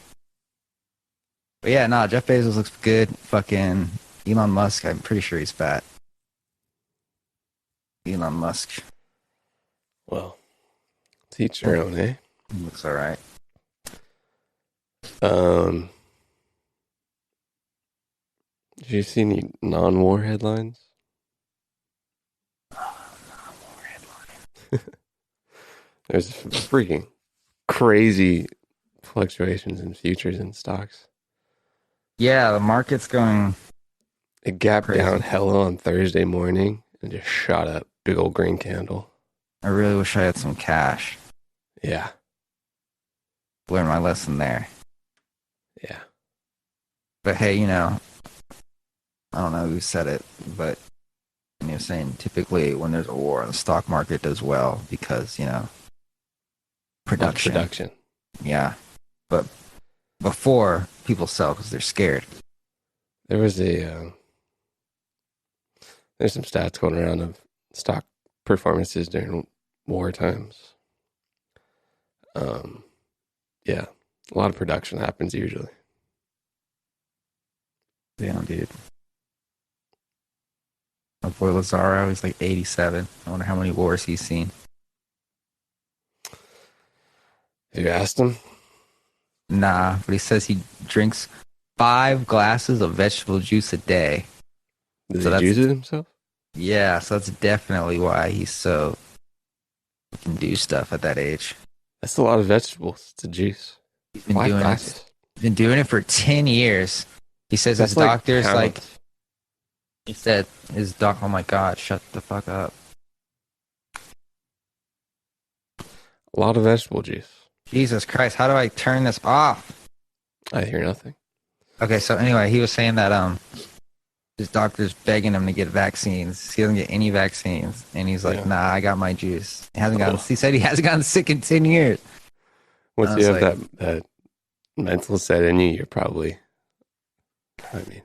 But yeah, Jeff Bezos looks good. Fucking Elon Musk, I'm pretty sure he's fat. Elon Musk. Well, to each their own, eh? He looks alright. Did you see any non-war headlines? Non-war headlines. There's freaking crazy fluctuations in futures and stocks. Yeah, the market's going... It gapped crazy. down hella on Thursday morning and just shot up. Big old green candle. I really wish I had some cash. Yeah. Learn my lesson there. Yeah. But hey, I don't know who said it, but he was saying typically when there's a war, the stock market does well because, production. Yeah. But before, people sell because they're scared. There was there's some stats going around of stock performances during war times. Yeah. A lot of production happens usually. Damn, dude. My boy Lazaro, he's like 87. I wonder how many wars he's seen. Have you asked him? Nah, but he says he drinks 5 glasses of vegetable juice a day. Does he juice it himself? Yeah, so that's definitely why he's so... He can do stuff at that age. That's a lot of vegetables to juice. He's been doing it for 10 years. He says his doctor's like... He said his doc, oh my God, shut the fuck up. A lot of vegetable juice. Jesus Christ, how do I turn this off? I hear nothing. Okay, so anyway, he was saying that his doctor's begging him to get vaccines. He doesn't get any vaccines. And he's like, nah, I got my juice. He said he hasn't gotten sick in 10 years. Once you have that mental set in you, you're probably. I mean,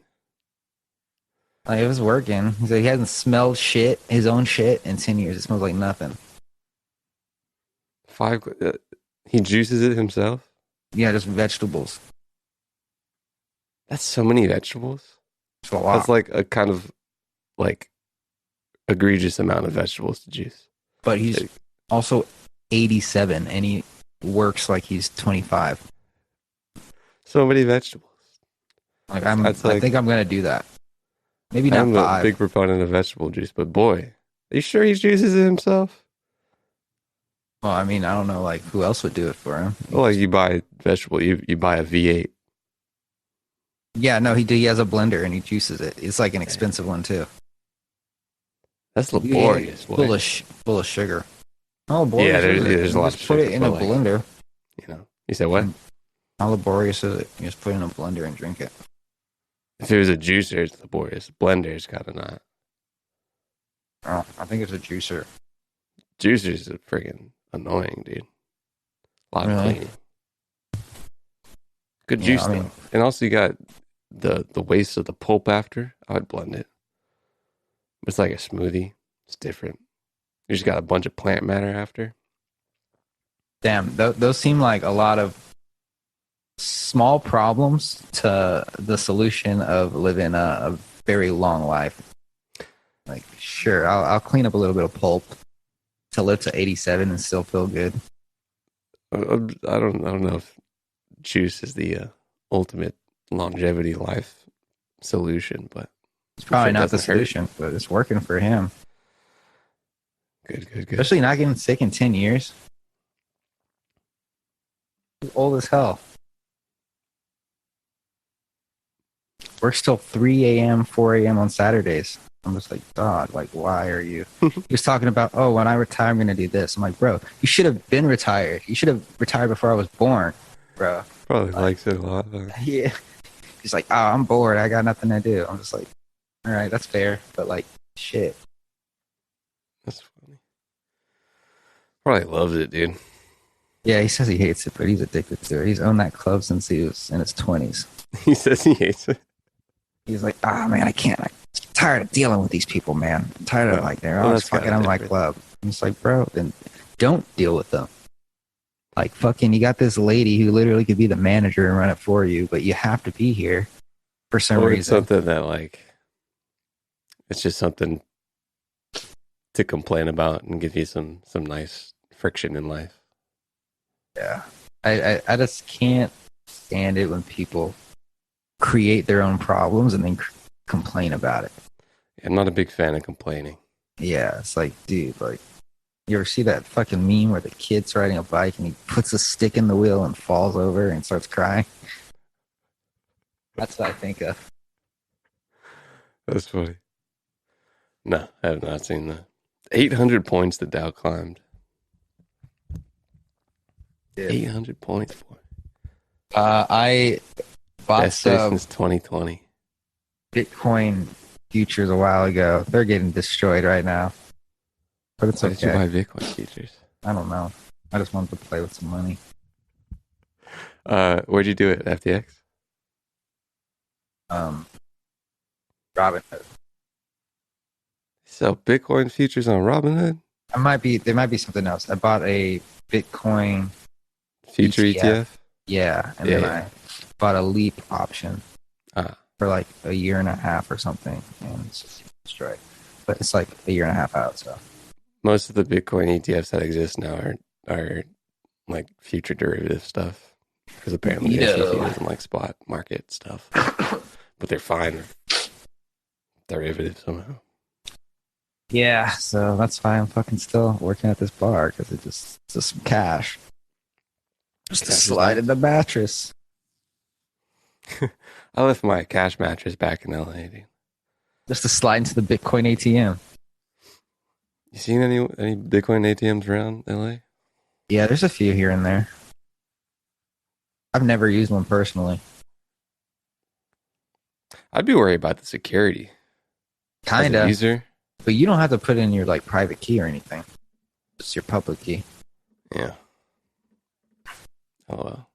Like, it was working. He's like, he hasn't smelled shit, his own shit, in 10 years. It smells like nothing. he juices it himself. Yeah, just vegetables. That's so many vegetables. It's a lot. That's like a kind of like egregious amount of vegetables to juice. But he's also 87, and he works like he's 25. So many vegetables. Like I think I'm gonna do that. Maybe not I'm 5. a big proponent of vegetable juice, but boy, are you sure he juices it himself? Well, I mean, I don't know, like, who else would do it for him? Well, like you buy vegetable, you buy a V8. Yeah, no, he has a blender and he juices it. It's like an expensive one too. That's laborious. Yeah, full of sugar. Oh boy, yeah, there's a lot of just sugar. Put it in a blender. You know, you said what? How laborious is it? You just put it in a blender and drink it. If it was a juicer, it's laborious. Blender's kind of not. Oh, I think it's a juicer. Juicers are freaking annoying, dude. A lot of cleaning. Good juice, though. And also you got the waste of the pulp after. I would blend it. It's like a smoothie. It's different. You just got a bunch of plant matter after. Damn, those seem like a lot of small problems to the solution of living a very long life. Like, sure, I'll clean up a little bit of pulp to live to 87 and still feel good. I don't know if juice is the ultimate longevity life solution, but it's probably not the solution, but it's working for him. Good. Especially not getting sick in 10 years. He's old as hell. Works till 3 a.m., 4 a.m. on Saturdays. I'm just like, dog, like, why are you? He was talking about, oh, when I retire, I'm going to do this. I'm like, bro, you should have been retired. You should have retired before I was born, bro. Probably likes it a lot, though. Yeah. He's like, oh, I'm bored. I got nothing to do. I'm just like, all right, that's fair. But, like, shit. That's funny. Probably loves it, dude. Yeah, he says he hates it, but he's addicted to it. He's owned that club since he was in his 20s. He says he hates it. He's like, man, I can't. I'm tired of dealing with these people, man. I'm tired of, like, they're always fucking on my club. I'm just like, bro, then don't deal with them. Like, fucking, you got this lady who literally could be the manager and run it for you, but you have to be here for some reason. It's something that, like, it's just something to complain about and give you some nice friction in life. Yeah. I just can't stand it when people create their own problems and then complain about it. I'm not a big fan of complaining. Yeah, it's like, dude, like, you ever see that fucking meme where the kid's riding a bike and he puts a stick in the wheel and falls over and starts crying? That's what I think of. That's funny. No, I have not seen that. 800 points the Dow climbed. Yeah. 800 points for it. I bought Best day since 2020. Bitcoin futures a while ago. They're getting destroyed right now. But it's okay. Why did you buy Bitcoin futures? I don't know. I just wanted to play with some money. Where'd you do it? FTX? Robinhood. So Bitcoin futures on Robinhood? There might be something else. I bought a Bitcoin future ETF. Yeah, and then I bought a Leap option for like a year and a half or something, and it's destroyed. But it's like a year and a half out. So most of the Bitcoin ETFs that exist now are like future derivative stuff, because apparently the SEC doesn't like spot market stuff, but they're fine. Derivative somehow. Yeah, so that's why I'm fucking still working at this bar, because it's just some cash. Just to slide in the mattress. I left my cash mattress back in LA, dude. Just to slide into the Bitcoin ATM. You seen any Bitcoin ATMs around LA? Yeah, there's a few here and there. I've never used one personally. I'd be worried about the security. Kinda. User. But you don't have to put in your like private key or anything. It's your public key. Yeah. Oh well.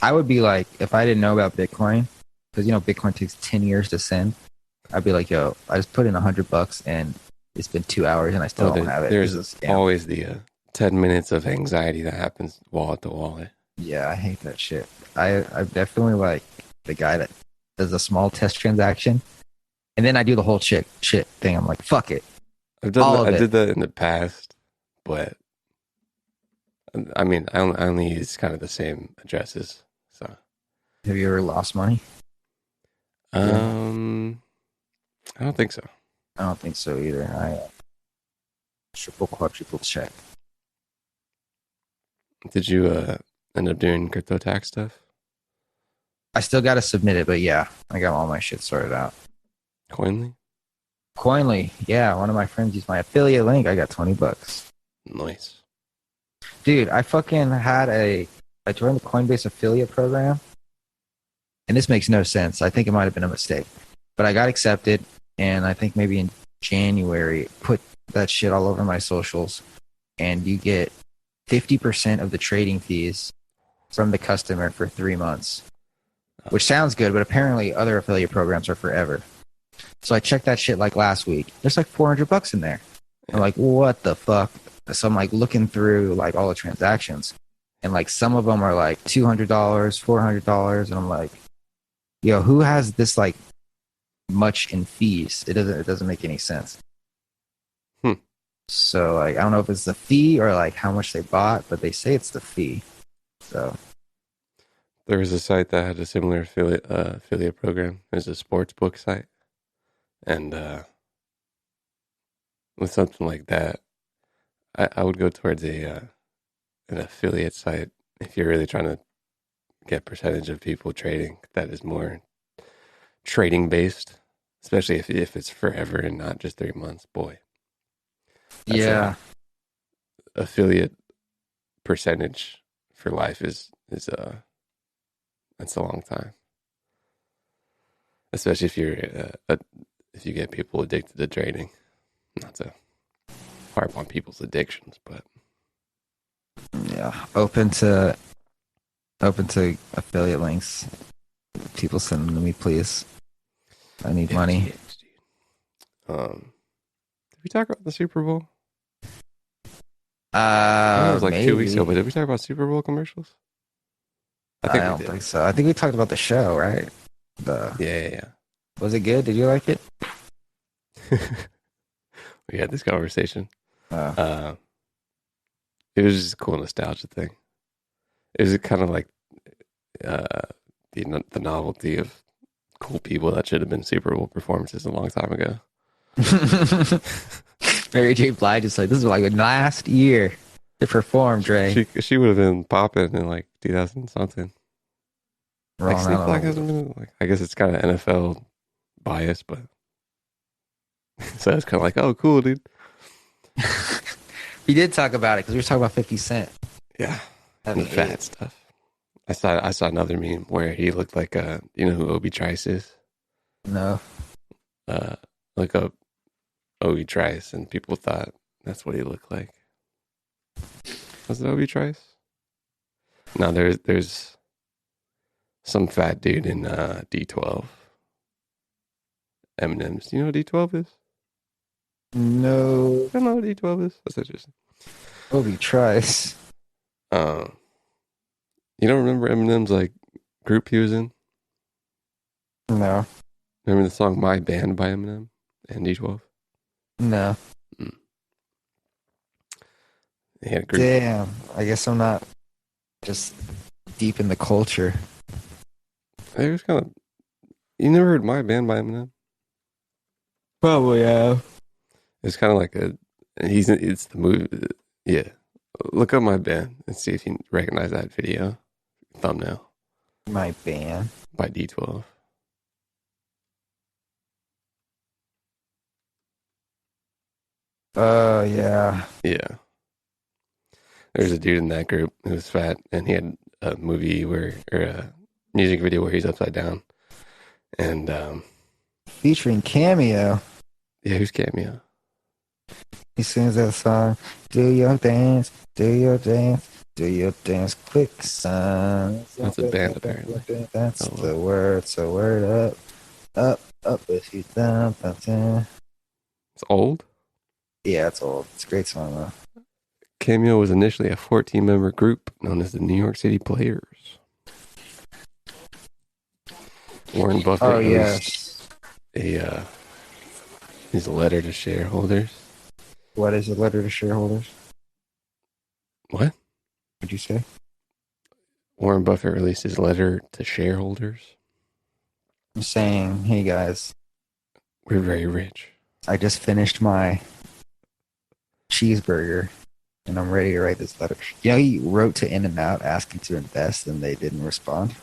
I would be like, if I didn't know about Bitcoin, because Bitcoin takes 10 years to send. I'd be like, yo, I just put in $100 and it's been 2 hours and I still don't have it. There's always the 10 minutes of anxiety that happens wallet to wallet. Yeah, I hate that shit. I'm definitely like the guy that does a small test transaction, and then I do the whole shit thing. I'm like, fuck it. I did that in the past, but I mean, I only use kind of the same addresses. So, have you ever lost money? I don't think so. I don't think so either. I triple, quadruple check. Did you end up doing crypto tax stuff? I still got to submit it, but yeah, I got all my shit sorted out. Coinly, yeah. One of my friends used my affiliate link. I got $20. Nice. Dude, I fucking I joined the Coinbase affiliate program, and this makes no sense. I think it might have been a mistake, but I got accepted, and I think maybe in January, put that shit all over my socials, and you get 50% of the trading fees from the customer for 3 months, which sounds good, but apparently other affiliate programs are forever. So I checked that shit like last week. There's like $400 in there. I'm like, what the fuck? So I'm like looking through like all the transactions, and like some of them are like $200, $400, and I'm like, yo, who has this like much in fees? It doesn't make any sense. So like I don't know if it's the fee or like how much they bought, but they say it's the fee. So there was a site that had a similar affiliate program. It was a sports book site, and with something like that, I would go towards an affiliate site if you're really trying to get percentage of people trading that is more trading based, especially if it's forever and not just 3 months. Boy, yeah, affiliate percentage for life is that's a long time, especially if you're if you get people addicted to trading. Not to harp on people's addictions, but yeah, open to affiliate links. People send them to me, please. I need money. Did we talk about the Super Bowl? It was like 2 weeks ago, but did we talk about Super Bowl commercials? I don't think so. I think we talked about the show, right? Yeah. Was it good? Did you like it? We had this conversation. It was just a cool nostalgia thing. It was kind of like the novelty of cool people that should have been Super Bowl performances a long time ago. Mary J. Blige is like, this is like last year to perform, Dre. She would have been popping in like 2000 something. Wrong, I guess it's kind of NFL bias, but so it's kind of like, oh, cool, dude. We did talk about it because we were talking about 50 Cent. Yeah, and the fat stuff. I saw another meme where he looked like you know who Obi Trice is? No. Look up Obi Trice, and people thought that's what he looked like. Was it Obi Trice? No, there's some fat dude in D12. M&M's. Do you know what D12 is? No. I don't know what D12 is. That's interesting. Obi Trice. You don't remember Eminem's like group he was in? No. Remember the song My Band by Eminem and D12? No. They had a group. Damn. I guess I'm not just deep in the culture. It was kind of. You never heard My Band by Eminem? Probably have. It's kind of like it's the movie. Yeah. Look up My Band and see if you recognize that video thumbnail. My Band by D12. Yeah. Yeah. There's a dude in that group who was fat, and he had a movie or a music video where he's upside down. And featuring Cameo. Yeah, who's Cameo? He sings that song, do your dance, Do your dance quick, son. That's a band, apparently. That's Oh, the word. So word up if you down. It's old. Yeah, it's old. It's a great song though. Cameo was initially a 14-member group known as the New York City Players. Warren Buffett Oh released yes. his letter to shareholders. What is a letter to shareholders? What? What'd you say? Warren Buffett released his letter to shareholders. I'm saying, hey guys, We're very rich. I just finished my cheeseburger and I'm ready to write this letter. You know, he wrote to In-N-Out asking to invest and they didn't respond.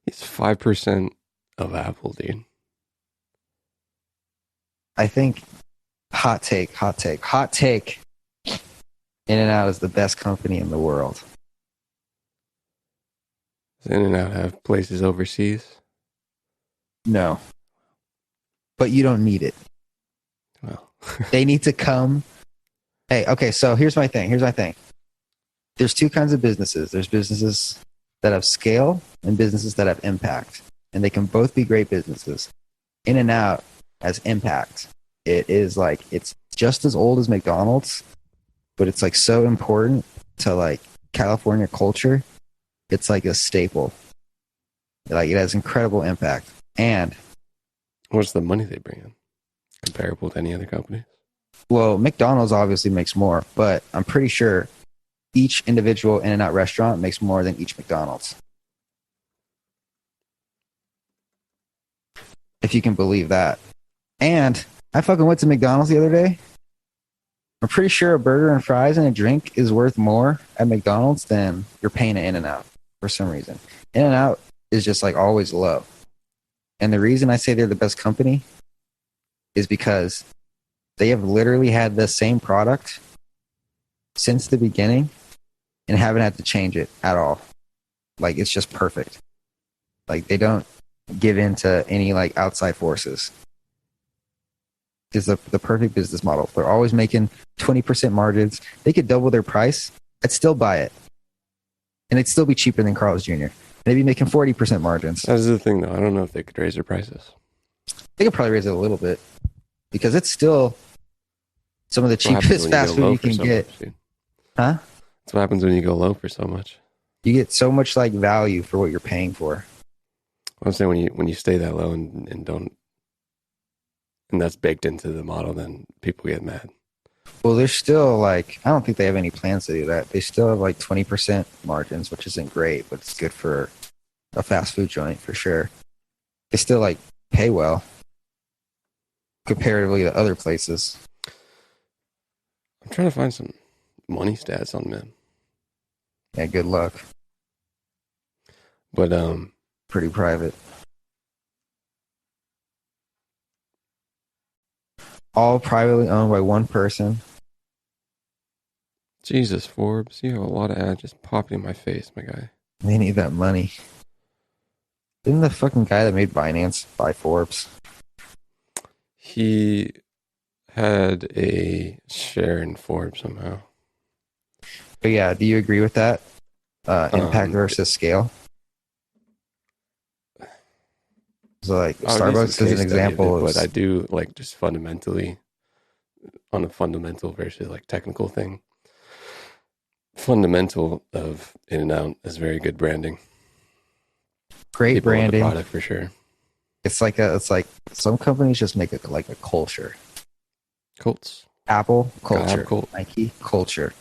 He's 5% of Apple, dude. I think hot take. In-N-Out is the best company in the world. Does In-N-Out have places overseas? No. But you don't need it. Well, They need to come. Hey, okay, so here's my thing. There's two kinds of businesses. There's businesses that have scale and businesses that have impact. And they can both be great businesses. In-N-Out has impact. It is like, it's just as old as McDonald's, but it's like so important to like California culture. It's like a staple. Like it has incredible impact. And what's the money they bring in? Comparable to any other company? well, McDonald's obviously makes more, but I'm pretty sure each individual In-N-Out restaurant makes more than each McDonald's. If you can believe that. And I fucking went to McDonald's the other day. I'm pretty sure a burger and fries and a drink is worth more at McDonald's than you're paying at In-N-Out for some reason. In-N-Out is just like always low. And the reason I say they're the best company is because they have literally had the same product since the beginning and haven't had to change it at all. Like it's just perfect. Like they don't give in to any like outside forces. It's the perfect business model. They're always making 20% margins. They could double their price. I'd still buy it. And it'd still be cheaper than Carl's Jr. And they'd be making 40% margins. That's the thing, though. I don't know if they could raise their prices. They could probably raise it a little bit because it's still some of the What happens cheapest when fast go low food you for can so get. much, dude? Huh? That's what happens when you go low for so much. You get so much like value for what you're paying for. I'm saying when you stay that low and don't, and that's baked into the model, then people get mad. Well, there's still like, I don't think they have any plans to do that. They still have like 20% margins, which isn't great, but it's good for a fast food joint for sure. They still like pay well comparatively to other places. I'm trying to find some money stats on them. Yeah, good luck. But Pretty private. All privately owned by one person. Jesus, Forbes, you have a lot of ads just popping in my face, my guy. They need that money. Didn't the fucking guy that made Binance buy Forbes? He had a share in Forbes somehow. But yeah, do you agree with that? Impact versus scale? So like Starbucks is an example. But I do like just fundamentally on a fundamental versus like technical thing. Fundamental of In-N-Out is very good branding. Great People love the branding. product for sure. It's like some companies just make it like a culture. Colts. Apple Gotta culture. have Colt. Nike culture.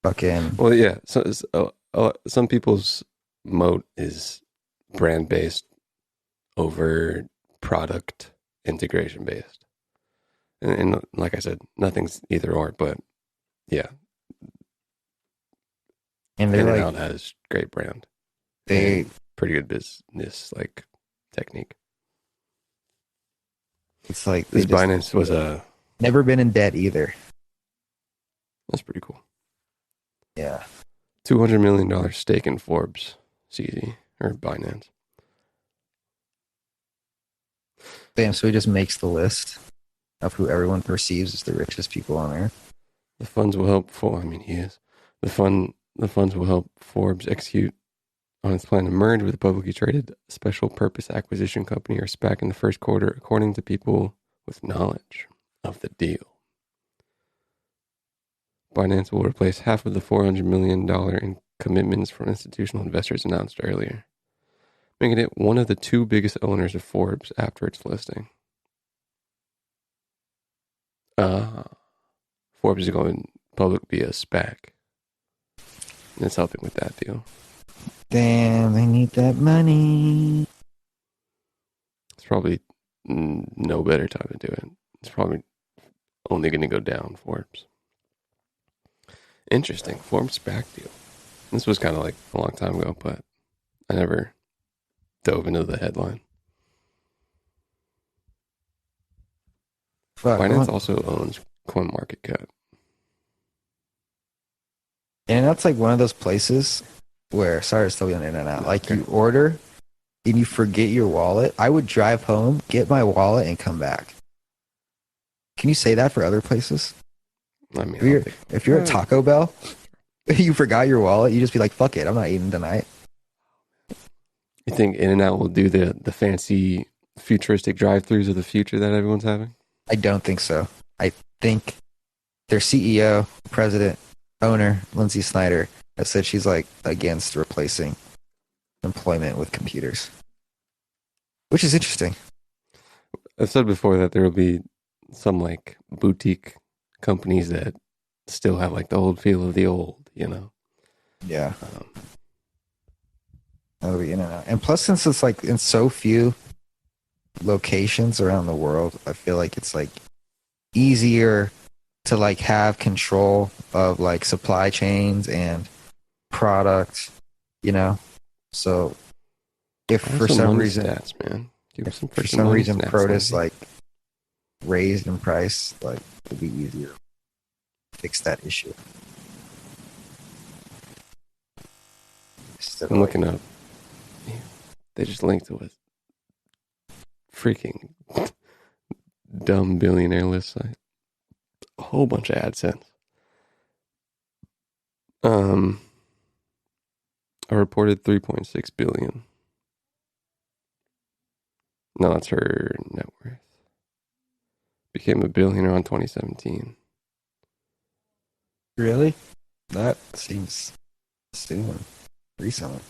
Fucking Well, yeah. So some people's moat is brand based over product integration based, and like I said, nothing's either or. But yeah, and they're In-N-Out like has great brand. they and pretty good business like technique. it's like they This just Binance was never been in debt either. that's pretty cool. Yeah. $200 million stake in Forbes, CZ or Binance. Damn, so he just makes the list of who everyone perceives as the richest people on earth. The funds will help. I mean, he is. The funds will help Forbes execute on its plan to merge with a publicly traded special purpose acquisition company, or SPAC, in the first quarter, according to people with knowledge of the deal. Binance will replace half of the $400 million in commitments from institutional investors announced earlier, making it one of the two biggest owners of Forbes after its listing. Forbes is going public via SPAC. And it's helping with that deal. Damn, they need that money. It's probably no better time to do it. It's probably only going to go down, Forbes. Interesting. Forbes SPAC deal. This was kind of like a long time ago, but I never dove into the headline. Binance also owns CoinMarketCap. And that's like one of those places where, sorry to still be on in and out, like you order and you forget your wallet. I would drive home, get my wallet, and come back. Can you say that for other places? I mean, if you're at Taco Bell, you forgot your wallet, you just be like, fuck it, I'm not eating tonight. You think In-N-Out will do the fancy futuristic drive-thrus of the future that everyone's having? I don't think so. I think their CEO, president, owner, Lindsay Snyder, has said she's like against replacing employment with computers, which is interesting. I've said before that there will be some like boutique companies that still have like the old feel of the old, you know? Yeah. That'll be In-N-Out. And plus, since it's like in so few locations around the world, I feel like it's like easier to like have control of like supply chains and product, you know? So if for some reason, stats, man. For some reason produce like raised in price, like it'd be easier to fix that issue. I'm looking up. They just linked to a freaking dumb billionaire list site. A whole bunch of AdSense. A reported 3.6 billion. No, that's her net worth. Became a billionaire on 2017. Really? That seems soon. Recently.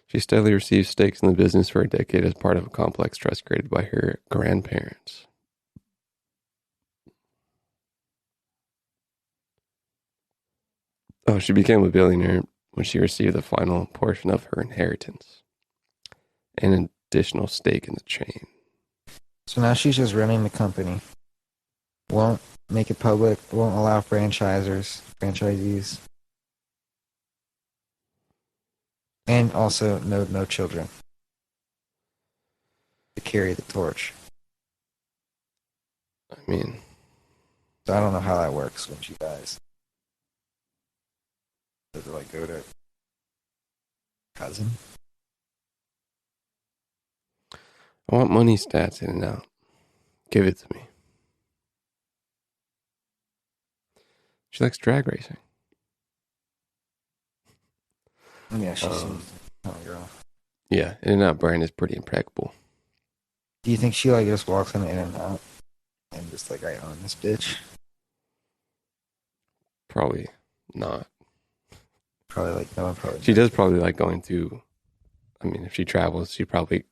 She steadily received stakes in the business for a decade as part of a complex trust created by her grandparents. Oh, she became a billionaire when she received the final portion of her inheritance and an additional stake in the chain. So now she's just running the company. Won't make it public, won't allow franchisees. And also no children to carry the torch. I mean, so I don't know how that works when she dies. Does it like go to cousin? I want money stats In-N-Out. Give it to me. She likes drag racing. Yeah, she's a girl. Yeah, In-N-Out brand is pretty impeccable. Do you think she like just walks in In-N-Out and just like, I own this bitch? Probably not. Probably like no one probably. She does probably like going to. I mean, if she travels, she probably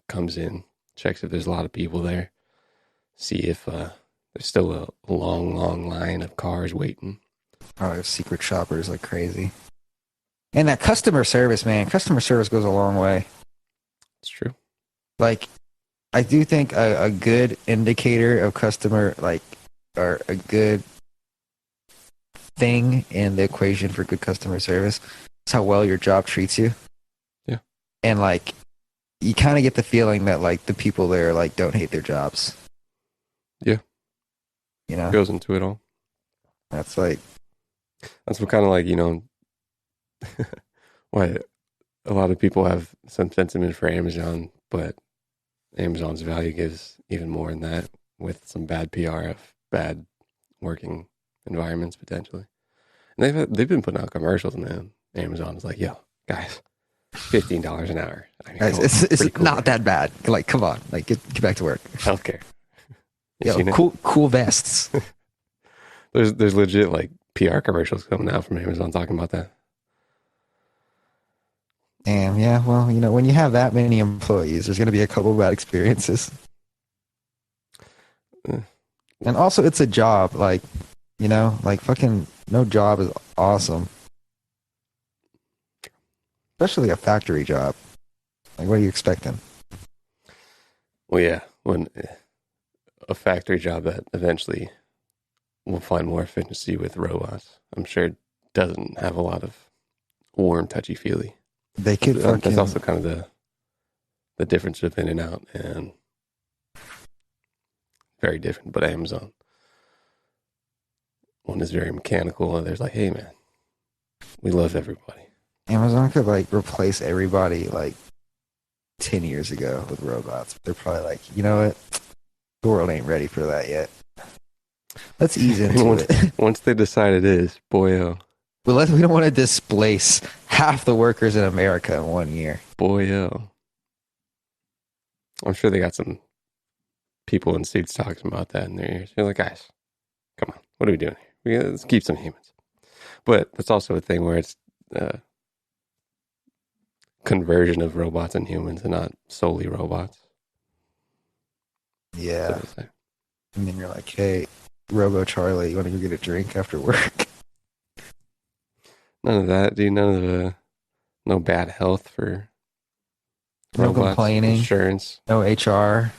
comes in, checks if there's a lot of people there, see if there's still a long line of cars waiting. Probably have secret shoppers like crazy. And that customer service, man. Customer service goes a long way. It's true. Like, I do think a good indicator of customer, like, or a good thing in the equation for good customer service is how well your job treats you. Yeah. And, like, you kind of get the feeling that, like, the people there, like, don't hate their jobs. Yeah. You know? Goes into it all. That's like... That's what kind of like, you know... why a lot of people have some sentiment for Amazon, but Amazon's value gives even more than that with some bad PR of bad working environments potentially. And They've been putting out commercials, man. Amazon's like, yo, guys, $15 an hour. I mean, Guys, cool. it's Pretty cool, not right? that bad. Like, come on, like get back to work. Healthcare. You Yo, seen it? cool vests. There's legit like PR commercials coming out from Amazon talking about that. Damn, yeah. Well, when you have that many employees, there's going to be a couple bad experiences. And also, it's a job. Like, like fucking no job is awesome. Especially a factory job. Like, what are you expecting? Well, yeah, when a factory job that eventually will find more efficiency with robots, I'm sure it doesn't have a lot of warm, touchy-feely. They could That's fucking... also kind of the difference with In-N-Out and very different, but Amazon. One is very mechanical, and there's like, hey, man, we love everybody. Amazon could, like, replace everybody, like, 10 years ago with robots. They're probably like, you know what? The world ain't ready for that yet. Let's ease into it. Once they decide it is, boy, We don't want to displace half the workers in America in 1 year. I'm sure they got some people in seats talking about that in their ears. They're like, guys, come on, what are we doing here? Let's keep some humans. But that's also a thing where it's conversion of robots and humans and not solely robots. Yeah. So it's like, And then you're like, hey, Robo Charlie, you want to go get a drink after work? none of that, dude. None of the no bad health for No robots, complaining. insurance. No HR.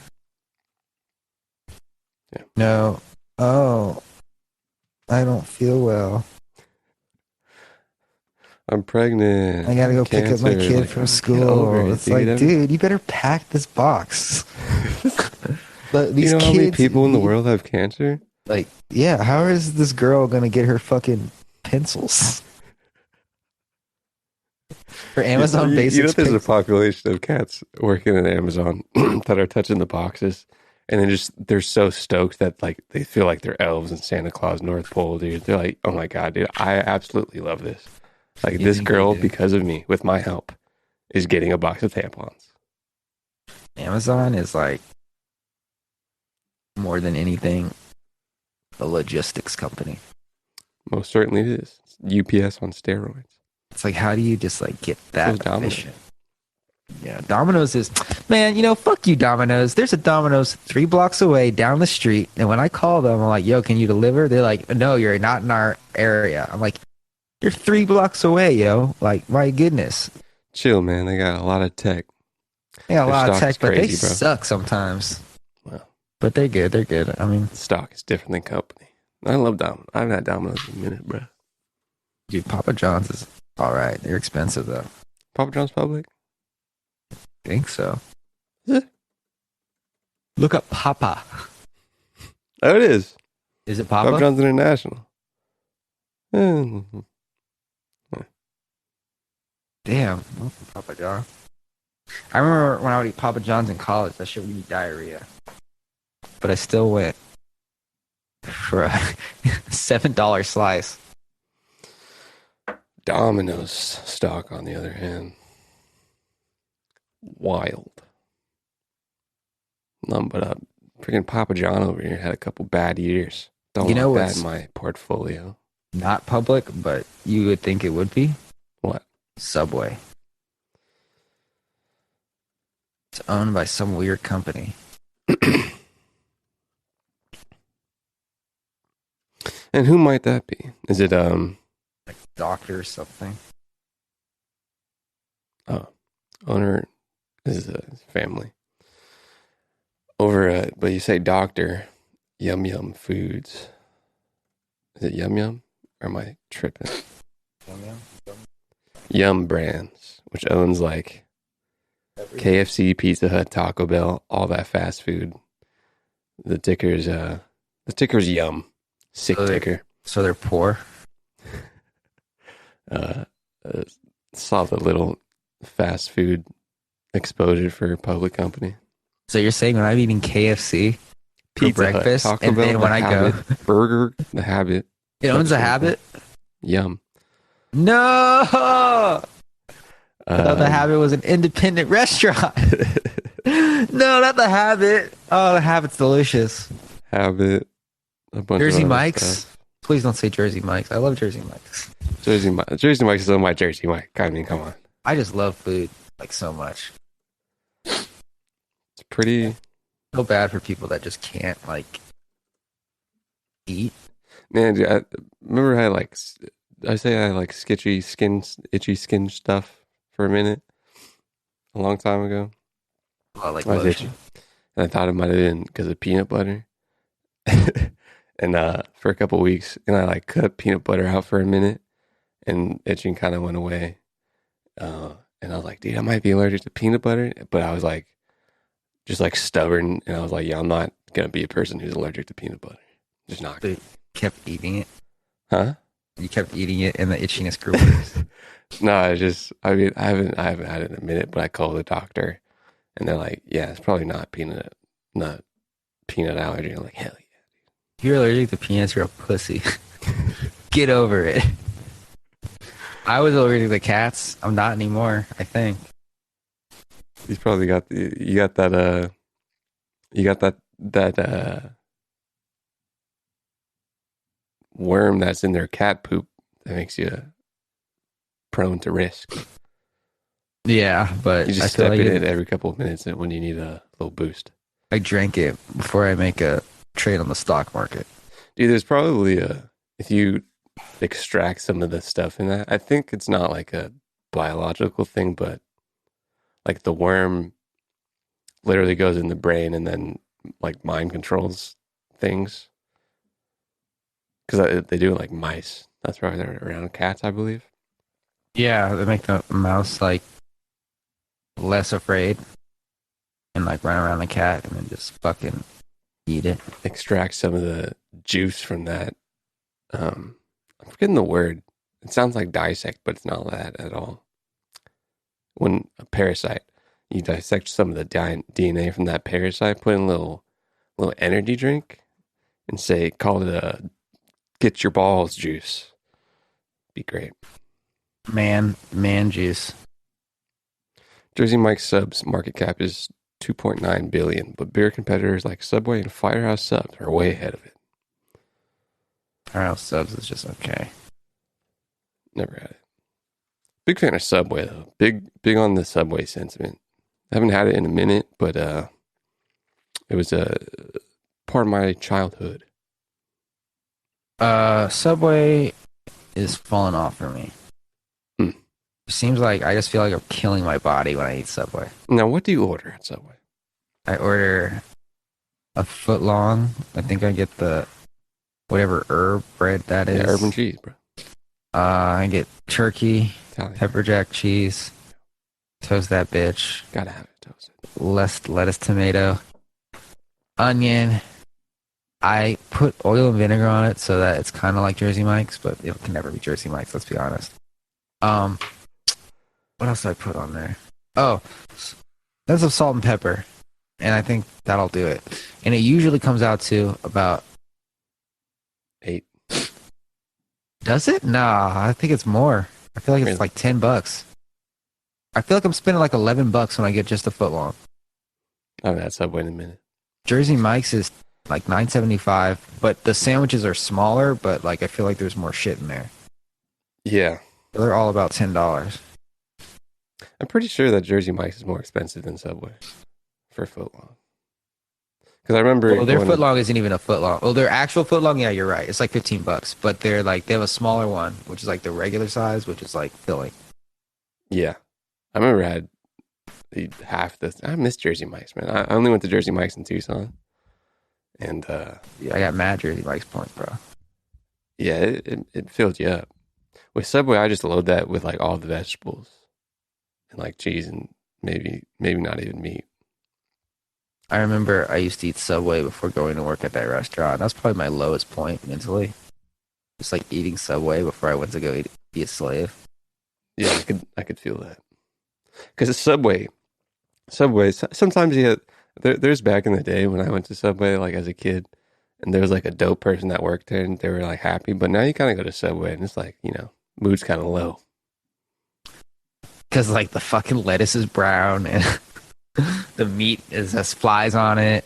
Yeah. No. Oh, I don't feel well. I'm pregnant. I gotta go pick up my Cancer. kid Like, from get school. over it, It's like, dude, you better pack this box. But these you know kids, how many people in the world have cancer? Like, yeah, how is this girl gonna get her fucking pencils? For Amazon Basics. You know, there's a pencils. population of cats working at Amazon that are touching the boxes, and they're so stoked that like they feel like they're elves in Santa Claus North Pole, dude. They're like, oh my god, dude, I absolutely love this. Like You this think girl, they do? because of me, with my help, is getting a box of tampons. Amazon is like more than anything a logistics company. Most certainly it is. It's UPS on steroids. It's like, how do you just like get So that is Domino's. efficient? Yeah, Domino's is, man, fuck you, Domino's. There's a Domino's 3 blocks away down the street. And when I call them, I'm like, yo, can you deliver? They're like, no, you're not in our area. I'm like, you're 3 blocks away, yo. Like, my goodness. Chill, man. They got a lot of tech. They got a Their lot of stock's tech, but crazy, they bro. suck sometimes. Well, But they're good. They're good. I mean, stock is different than company. I love Domino's. I haven't had Domino's in a minute, bro. dude, Papa John's is all right. They're expensive, though. Papa John's public? I think so. Is it? Look up Papa. Oh, it is. Is it Papa Papa? John's International. Damn. Papa John. I remember when I would eat Papa John's in college, that shit would give me diarrhea. But I still went for a $7 slice. Domino's stock, on the other hand, wild. None but a freaking Papa John over here had a couple bad years. Don't You know want that what's- in my portfolio. Not public, but you would think it would be. What? Subway. It's owned by some weird company. And who might that be? Is it Like doctor or something. owner is a family over at, but you say doctor, Yum Yum Foods. Is it Yum Yum, or am I tripping? Yum Brands, which owns like KFC, Pizza Hut, Taco Bell, all that fast food. The ticker's Yum. Sick So ticker. So they're poor. Saw the little fast food exposure for a public company. So you're saying when I'm eating KFC for Pizza Hut, breakfast, Taco and Bell, then The when I go, Habit, Burger, The Habit. it owns a habit. Yum. No, I thought the Habit was an independent restaurant. No, not the Habit. Oh, the Habit's delicious. Habit. A bunch Jersey of other Mike's. stuff. Please don't say Jersey Mike's. I love Jersey Mike's. Jersey Mike's is on my Jersey Mike. I mean, come on. I just love food like so much. It's pretty. So bad for people that just can't like eat. Man, dude, I remember I like itchy skin stuff for a minute, a long time ago. Oh, like I was lotion. itchy, and I thought it might have been because of peanut butter. And for a couple weeks, and I like cut peanut butter out for a minute, and itching kind of went away. And I was like, dude, I might be allergic to peanut butter, but I was like, just like stubborn, and I was like, yeah, I'm not gonna be a person who's allergic to peanut butter. Just not. But you kept eating it. Huh? You kept eating it, and the itchiness grew worse. No, I mean, I haven't had it in a minute, but I called the doctor, and they're like, yeah, it's probably not peanut allergy. I'm like, hell yeah. If you're allergic to peanuts, you're a pussy. Get over it. I was allergic to cats. I'm not anymore, I think. He's probably got that worm that's in their cat poop that makes you prone to risk. Yeah, but You just I feel step like in it every couple of minutes when you need a little boost. I drank it before I make a trade on the stock market. Dude, there's probably if you extract some of the stuff in that, I think it's not like a biological thing, but like the worm literally goes in the brain and then like mind controls things. Because they do it like mice. That's why they're around cats, I believe. Yeah, they make the mouse like less afraid and like run around the cat and then just fucking eat it. Extract some of the juice from that. I'm forgetting the word. It sounds like dissect, but it's not that at all. When a parasite, you dissect some of the DNA from that parasite, put in a little energy drink, and call it a get your balls juice. Be great. Man juice. Jersey Mike's subs market cap is $2.9 billion, but beer competitors like Subway and Firehouse Subs are way ahead of it. Firehouse Subs is just okay. Never had it. Big fan of Subway though. Big on the Subway sentiment. I haven't had it in a minute, but it was a part of my childhood. Subway is falling off for me. It seems like I just feel like I'm killing my body when I eat Subway. Now, what do you order at Subway? I order a foot long. I think I get the whatever herb bread that is. Yeah, herb and cheese, bro. I get turkey, Italian. pepper jack cheese, toast that bitch, Gotta have it toasted. lettuce, tomato, onion. I put oil and vinegar on it so that it's kind of like Jersey Mike's, but it can never be Jersey Mike's. Let's be honest. What else did I put on there? Oh, that's of salt and pepper, and I think that'll do it. And it usually comes out to about $8. Does it? Nah, I think it's more. I feel like it's Really? like $10. I feel like I'm spending like $11 when I get just a foot long. I haven't had Subway in a minute. Jersey Mike's is like $9.75, but the sandwiches are smaller, but like I feel like there's more shit in there. Yeah. They're all about $10. I'm pretty sure that Jersey Mike's is more expensive than Subway for a foot long. Because I remember... Well, their foot long isn't even a foot long. Well, their actual foot long, yeah, you're right. It's like $15, but they're like, they have a smaller one, which is like the regular size, which is like filling. Yeah. I remember I had half this. I miss Jersey Mike's, man. I only went to Jersey Mike's in Tucson. And, Yeah, I got mad Jersey Mike's points, bro. yeah, it filled you up. With Subway, I just load that with like all the vegetables and like cheese and maybe not even meat. I remember I used to eat Subway before going to work at that restaurant. That's probably my lowest point mentally. Just like eating Subway before I went to go be a slave. Yeah, I could feel that. Because Subway, sometimes there's back in the day when I went to Subway, like as a kid, and there was like a dope person that worked there, and they were like happy. But now you kind of go to Subway, and it's like, you know, mood's kind of low. Because like the fucking lettuce is brown and the meat has flies on it.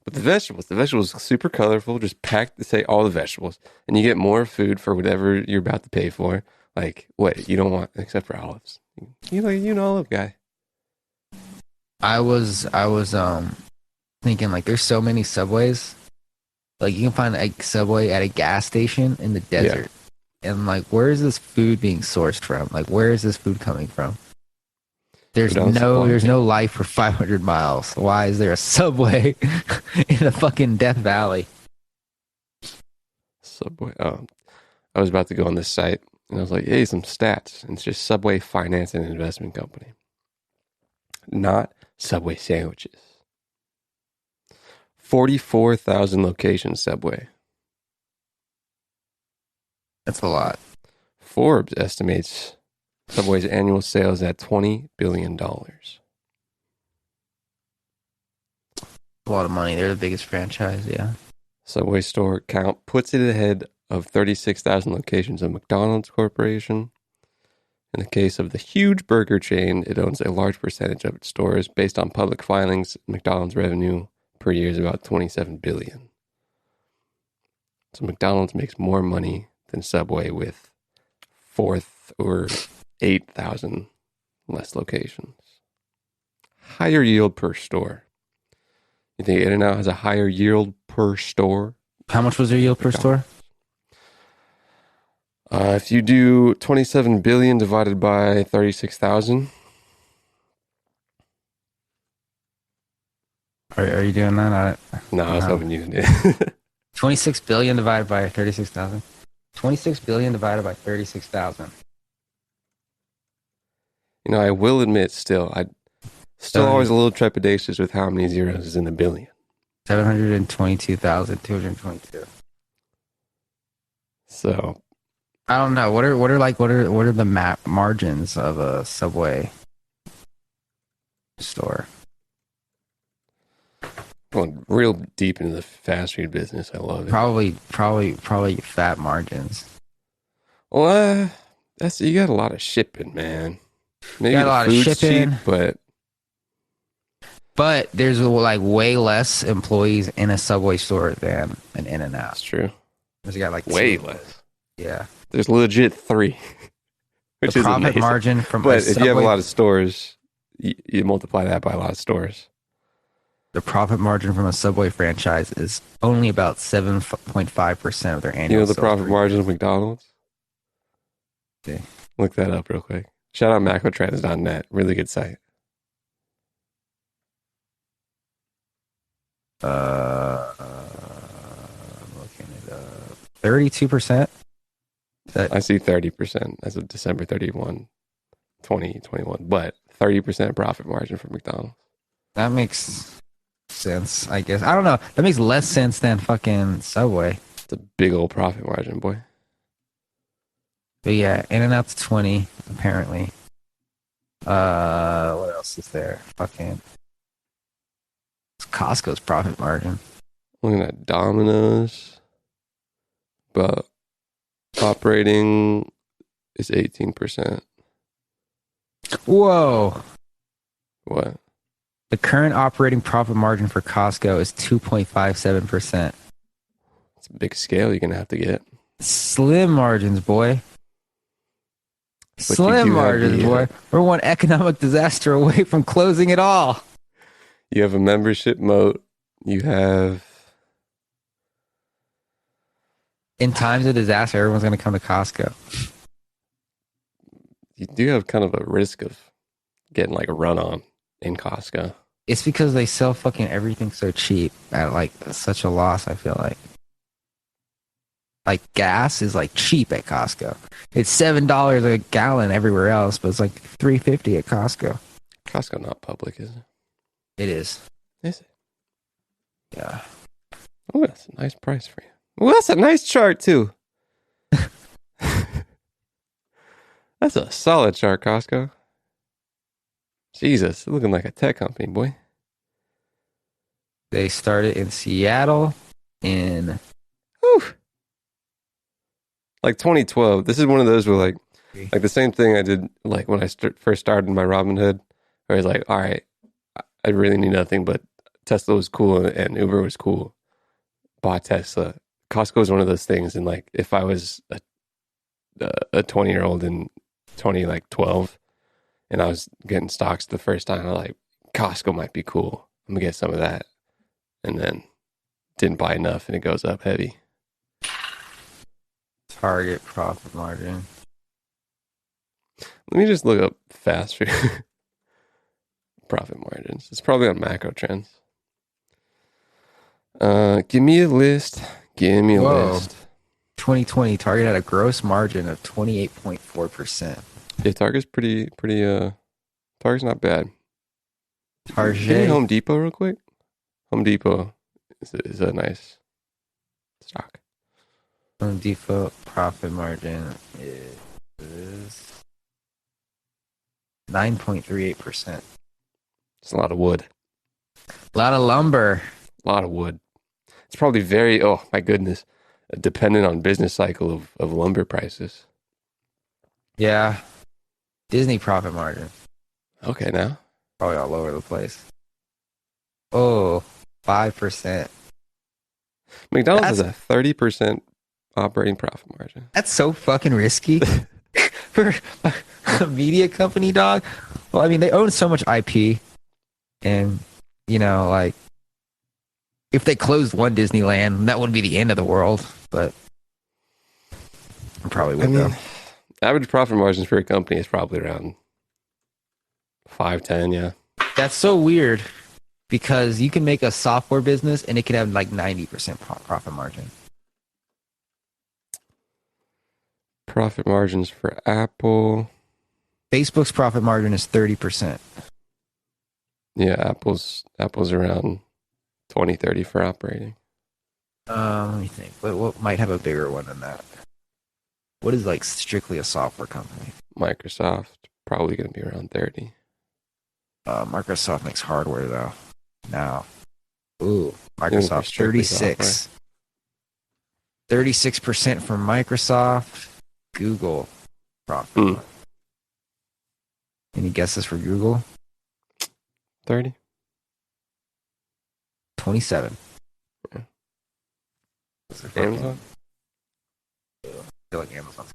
But the vegetables are super colorful, just packed to say all the vegetables, and you get more food for whatever you're about to pay for. Like what you don't want, except for olives. You an olive guy. I was thinking like there's so many Subways. Like you can find a Subway at a gas station in the desert. And like where is this food being sourced from? Like where is this food coming from? There's no life for 500 miles. Why is there a Subway in a fucking Death Valley? Subway. I was about to go on this site and I was like, hey, some stats. And it's just Subway Finance and Investment Company. Not Subway sandwiches. 44,000 locations Subway. That's a lot. Forbes estimates Subway's annual sales at $20 billion. A lot of money. They're the biggest franchise, yeah. Subway store count puts it ahead of 36,000 locations of McDonald's Corporation. In the case of the huge burger chain, it owns a large percentage of its stores. Based on public filings, McDonald's revenue per year is about $27 billion. So McDonald's makes more money than Subway with 4th or 8,000 less locations. Higher yield per store. You think In-N-Out has a higher yield per store? How much was their yield per store? If you do 27 billion divided by 36,000. Are you doing that? No, I was hoping you did. 26 billion divided by 36,000. 26 billion divided by 36,000. You know, I will admit still always a little trepidatious with how many zeros is in the billion. 722,222. So I don't know. What are the margins of a Subway store? Going real deep into the fast food business. I love it. Probably fat margins. Well, you got a lot of shipping, man. Maybe you got a lot of shipping, cheap, but there's like way less employees in a Subway store than an In-N-Out. That's true. You got like way less. Yeah. There's legit 3. Which the is profit amazing. margin from but if you have a lot of stores, you multiply that by a lot of stores. The profit margin from a Subway franchise is only about 7.5% of their annual. You know the profit margin of McDonald's? Okay. Look that up real quick. Shout out macrotrends.net. Really good site. I'm looking it up. 32%. I see 30% as of December 31, 2021. But 30% profit margin for McDonald's. That makes sense, I guess. I don't know. That makes less sense than fucking Subway. It's a big old profit margin, boy. But yeah, In-N-Out's 20, apparently. What else is there? Fucking it's Costco's profit margin. Looking at Domino's, but operating is 18%. Whoa. What? The current operating profit margin for Costco is 2.57%. It's a big scale you're going to have to get. Slim margins, boy. But Slim margins, boy. We're one economic disaster away from closing it all. You have a membership moat. You have... In times of disaster, everyone's going to come to Costco. You do have kind of a risk of getting like a run on in Costco. It's because they sell fucking everything so cheap at like such a loss, I feel like. Like gas is like cheap at Costco. It's $7 a gallon everywhere else, but it's like $3.50 at Costco. Costco not public, is it? It is. Is it? Yeah. Oh, that's a nice price for you. Well, that's a nice chart too. That's a solid chart, Costco. Jesus, looking like a tech company, boy. They started in Seattle. in Whew. Like 2012. This is one of those where like the same thing I did like when I first started my Robinhood, where I was like, all right, I really need nothing, but Tesla was cool and Uber was cool. Bought Tesla. Costco is one of those things, and like if I was a 20-year-old in 2012, and I was getting stocks the first time, I'm like, Costco might be cool. I'm gonna get some of that, and then didn't buy enough, and it goes up heavy. target profit margin. Let me just look up fast food profit margins. It's probably on macro trends. Give me a list. Give me a list. 2020 Target had a gross margin of 28.4%. Yeah, Target's pretty. Target's not bad. Give me Target Home Depot real quick. Home Depot is a nice stock. Home Depot profit margin is 9.38%. It's a lot of wood. A lot of lumber. A lot of wood. It's probably very, oh my goodness, dependent on business cycle of lumber prices. Yeah. Disney profit margin. Okay, now. Probably all over the place. Oh, 5%. McDonald's has a 30% operating profit margin. That's so fucking risky for a media company, dog. Well, I mean, they own so much IP, and you know, like if they closed one Disneyland, that wouldn't be the end of the world. But I probably would. Though. Average profit margins for a company is probably around 5-10. Yeah, That's so weird because you can make a software business and it could have like 90% profit margin. Profit margins for Apple. Facebook's profit margin is 30%. Yeah, Apple's around 20-30 for operating. Let me think. What might have a bigger one than that? What is like strictly a software company? Microsoft probably going to be around 30. Microsoft makes hardware though. Now, ooh, Microsoft 36. 36% for Microsoft. Google profit. Any guesses for Google? 30. 27. Yeah. Amazon? I feel like Amazon.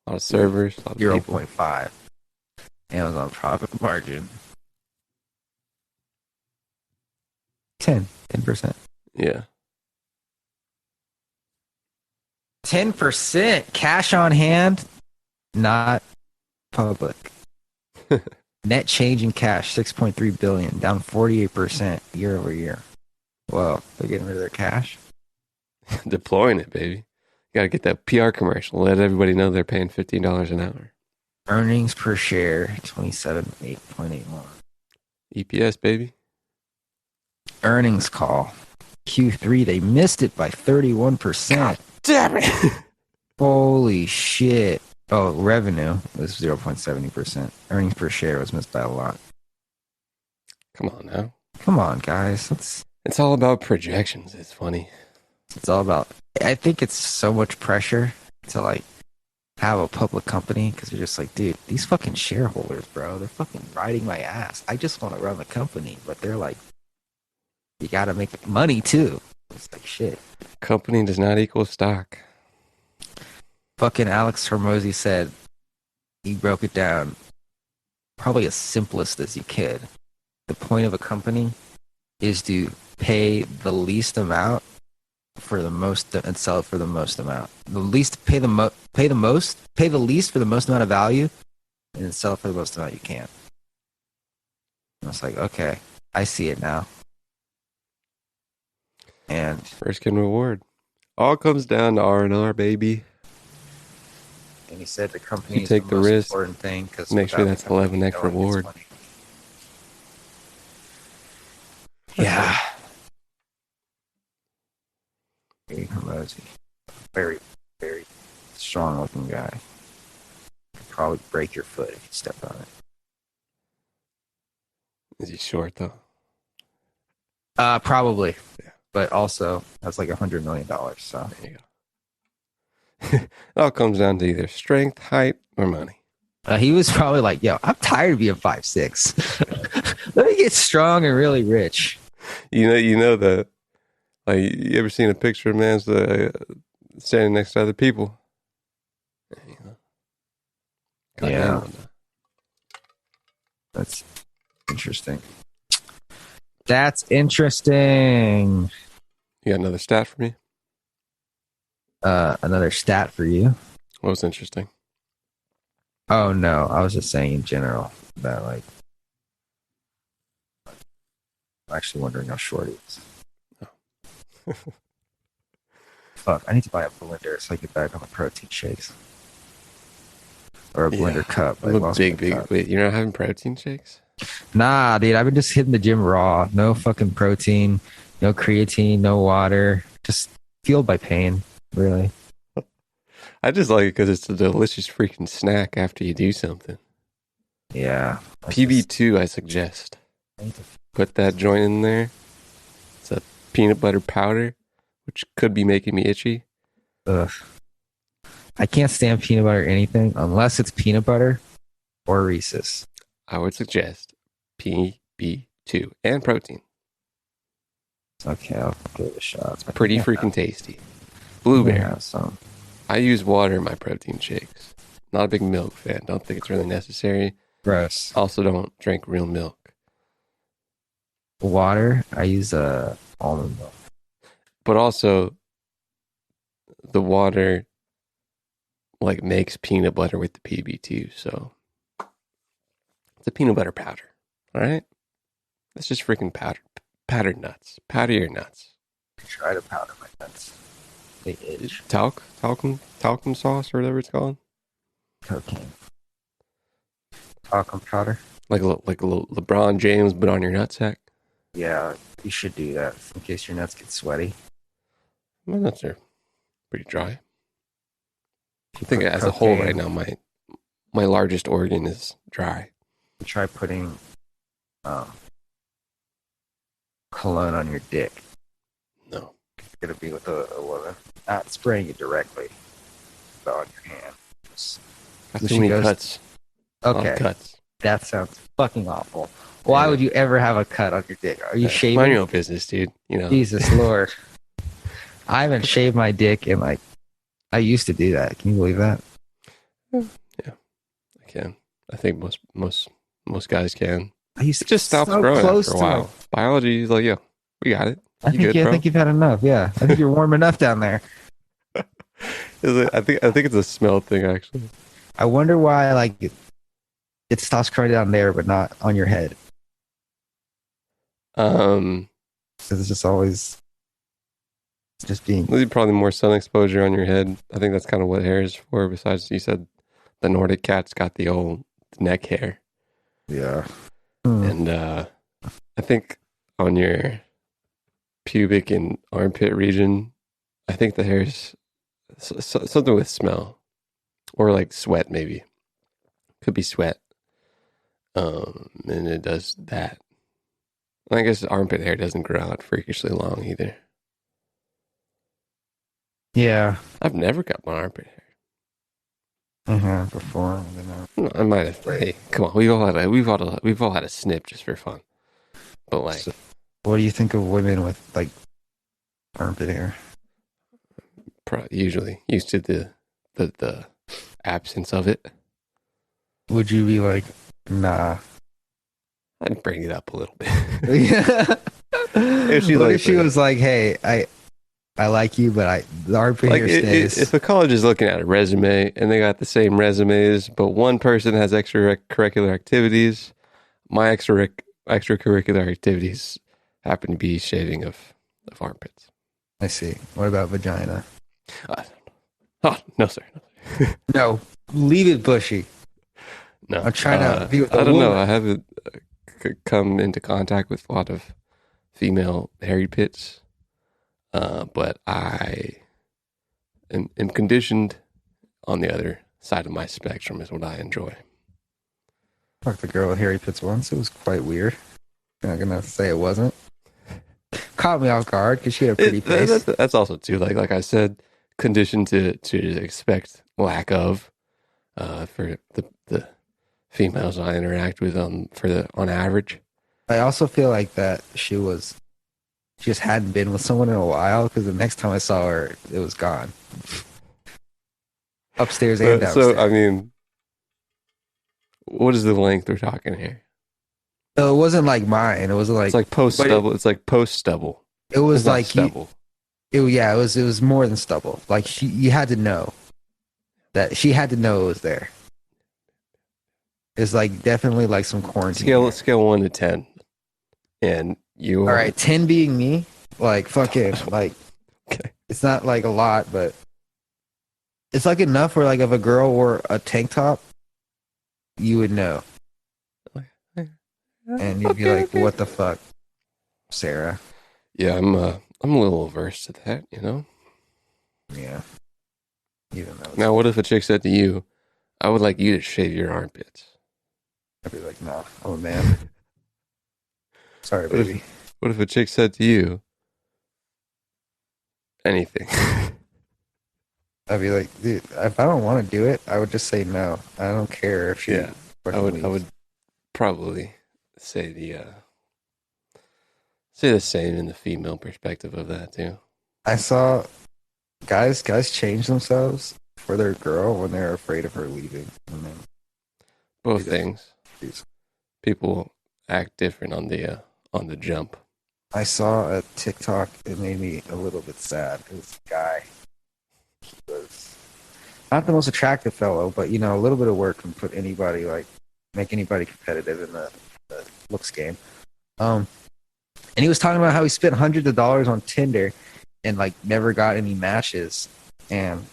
A lot of servers. A lot of 0.5. Amazon profit margin. 10%. Yeah. 10% cash on hand, not public. Net change in cash, 6.3 billion, down 48% year over year. Well, they're getting rid of their cash. Deploying it, baby. Got to get that PR commercial. Let everybody know they're paying $15 an hour. Earnings per share, 8.81. EPS, baby. Earnings call, Q3, they missed it by 31%. Damn it. Holy shit. Oh, revenue was 0.70%. Earnings per share was missed by a lot. Come on now. Come on, guys. It's all about projections. It's funny. It's all about, I think it's so much pressure to like have a public company because you're just like, dude, these fucking shareholders, bro, they're fucking riding my ass. I just want to run the company, but they're like, you got to make money too. It's like shit. Company does not equal stock. Fucking Alex Hormozy said, he broke it down probably as simplest as you could. The point of a company is to pay the least amount for the most and sell it for the most amount. The least pay the least for the most amount of value and then sell it for the most amount you can. And it's like, okay, I see it now. And risk and reward. All comes down to R&R, baby. And he said the company you take is the most risk, important thing because make sure that's 11x reward. Yeah. Very, very strong looking guy. Could probably break your foot if you stepped on it. Is he short though? Probably. Yeah. but also has like $100 million. So There you go. It all comes down to either strength, height, or money. he was probably like, "Yo, I'm tired of being 5'6". Let me get strong and really rich." You know the like. You ever seen a picture of man's standing next to other people? Cut Yeah. down on that. That's interesting. That's interesting. You got another stat for me? Another stat for you. What was interesting? Oh no, I was just saying in general that like I'm actually wondering how short he is. Fuck, I need to buy a blender so I get back on the protein shakes. Or a blender cup. I'm a big. Wait, you're not having protein shakes? Nah, dude, I've been just hitting the gym raw. No fucking protein, no creatine, no water. Just fueled by pain, really. I just like it because it's a delicious freaking snack after you do something. Yeah. PB2, I suggest. Put that joint in there. It's a peanut butter powder, which could be making me itchy. Ugh. I can't stand peanut butter or anything unless it's peanut butter or Reese's. I would suggest PB2 and protein. Okay, I'll give it a shot. It's pretty freaking tasty. Blueberry. Yeah, some. I use water in my protein shakes. Not a big milk fan. Don't think it's really necessary. Gross. Also, don't drink real milk. Water, I use almond milk. But also, the water like makes peanut butter with the PB2, so it's a peanut butter powder. All right, it's just freaking powdered nuts. Powder your nuts. Try to powder my nuts. They itch. Talcum sauce or whatever it's called. Cocaine. Talcum powder. Like a little LeBron James, but on your nutsack. Yeah, you should do that in case your nuts get sweaty. My nuts are pretty dry. I think as a whole right now, my largest organ is dry. Try putting cologne on your dick. No. You're gonna be with a woman. Not spraying it directly, but on your hand. Got too many cuts. Okay. Cuts. That sounds fucking awful. Why would you ever have a cut on your dick? Are you shaving? Mind your own business, dude. You know. Jesus Lord. I haven't shaved my dick in like, I used to do that. Can you believe that? Yeah, I can. I think most guys can. I used to it just stops growing after a while. Biology is like, yeah, we got it. I think you've had enough. Yeah, I think you're warm enough down there. I think it's a smell thing, actually. I wonder why like it stops growing down there, but not on your head. Because it's just always just being probably more sun exposure on your head. I think that's kind of what hair is for. Besides, you said the Nordic cat's got the old neck hair. Yeah. And I think on your pubic and armpit region, I think the hair's something with smell or like sweat, maybe. Could be sweat. And it does that. I guess armpit hair doesn't grow out freakishly long either. Yeah. I've never cut my armpit hair. Before. I might have. Hey, come on. We've all had a snip just for fun. But like, so, what do you think of women with like armpit hair? Usually used to the absence of it. Would you be like, nah? I'd bring it up a little bit. if she was like, hey, I like you, but the armpit hair stays. If a college is looking at a resume and they got the same resumes, but one person has extracurricular activities, my extracurricular activities happen to be shaving of armpits. I see. What about vagina? No, sir. No, leave it bushy. No, I'm trying to be with I don't woman. know. I haven't come into contact with a lot of female hairy pits. But I am conditioned on the other side of my spectrum is what I enjoy. Fucked the girl with hairy pits once. It was quite weird. I'm not gonna say it wasn't. caught me off guard because she had a pretty face. That's also too like I said, conditioned to expect lack of for the females I interact with on average. I also feel like that she just hadn't been with someone in a while because the next time I saw her, it was gone. Upstairs and downstairs. So I mean, what is the length we're talking here? So it wasn't like mine. It wasn't like it's like post stubble. It's like post stubble. It was like stubble. It was more than stubble. Like you had to know that she had to know it was there. It's like definitely like some quarantine. Scale 1 to 10, and you. All right, 10 being me. Like fucking like. Okay. It's not like a lot, but it's like enough where like if a girl wore a tank top, you would know. And you'd be like, "What the fuck, Sarah?" Yeah, I'm a little averse to that, you know. Yeah. Even though. Now, what if a chick said to you, "I would like you to shave your armpits"? I'd be like, "No, I'm a man." Sorry, baby. What if a chick said to you anything? I'd be like, dude, if I don't want to do it, I would just say no. I don't care if she. Yeah, I would probably say the same in the female perspective of that too. I saw guys change themselves for their girl when they're afraid of her leaving. And then both things. People act different on the jump. I saw a TikTok. It made me a little bit sad. It was a guy. He was not the most attractive fellow, but you know, a little bit of work can make anybody competitive in the looks game. And he was talking about how he spent hundreds of dollars on Tinder and like never got any matches. And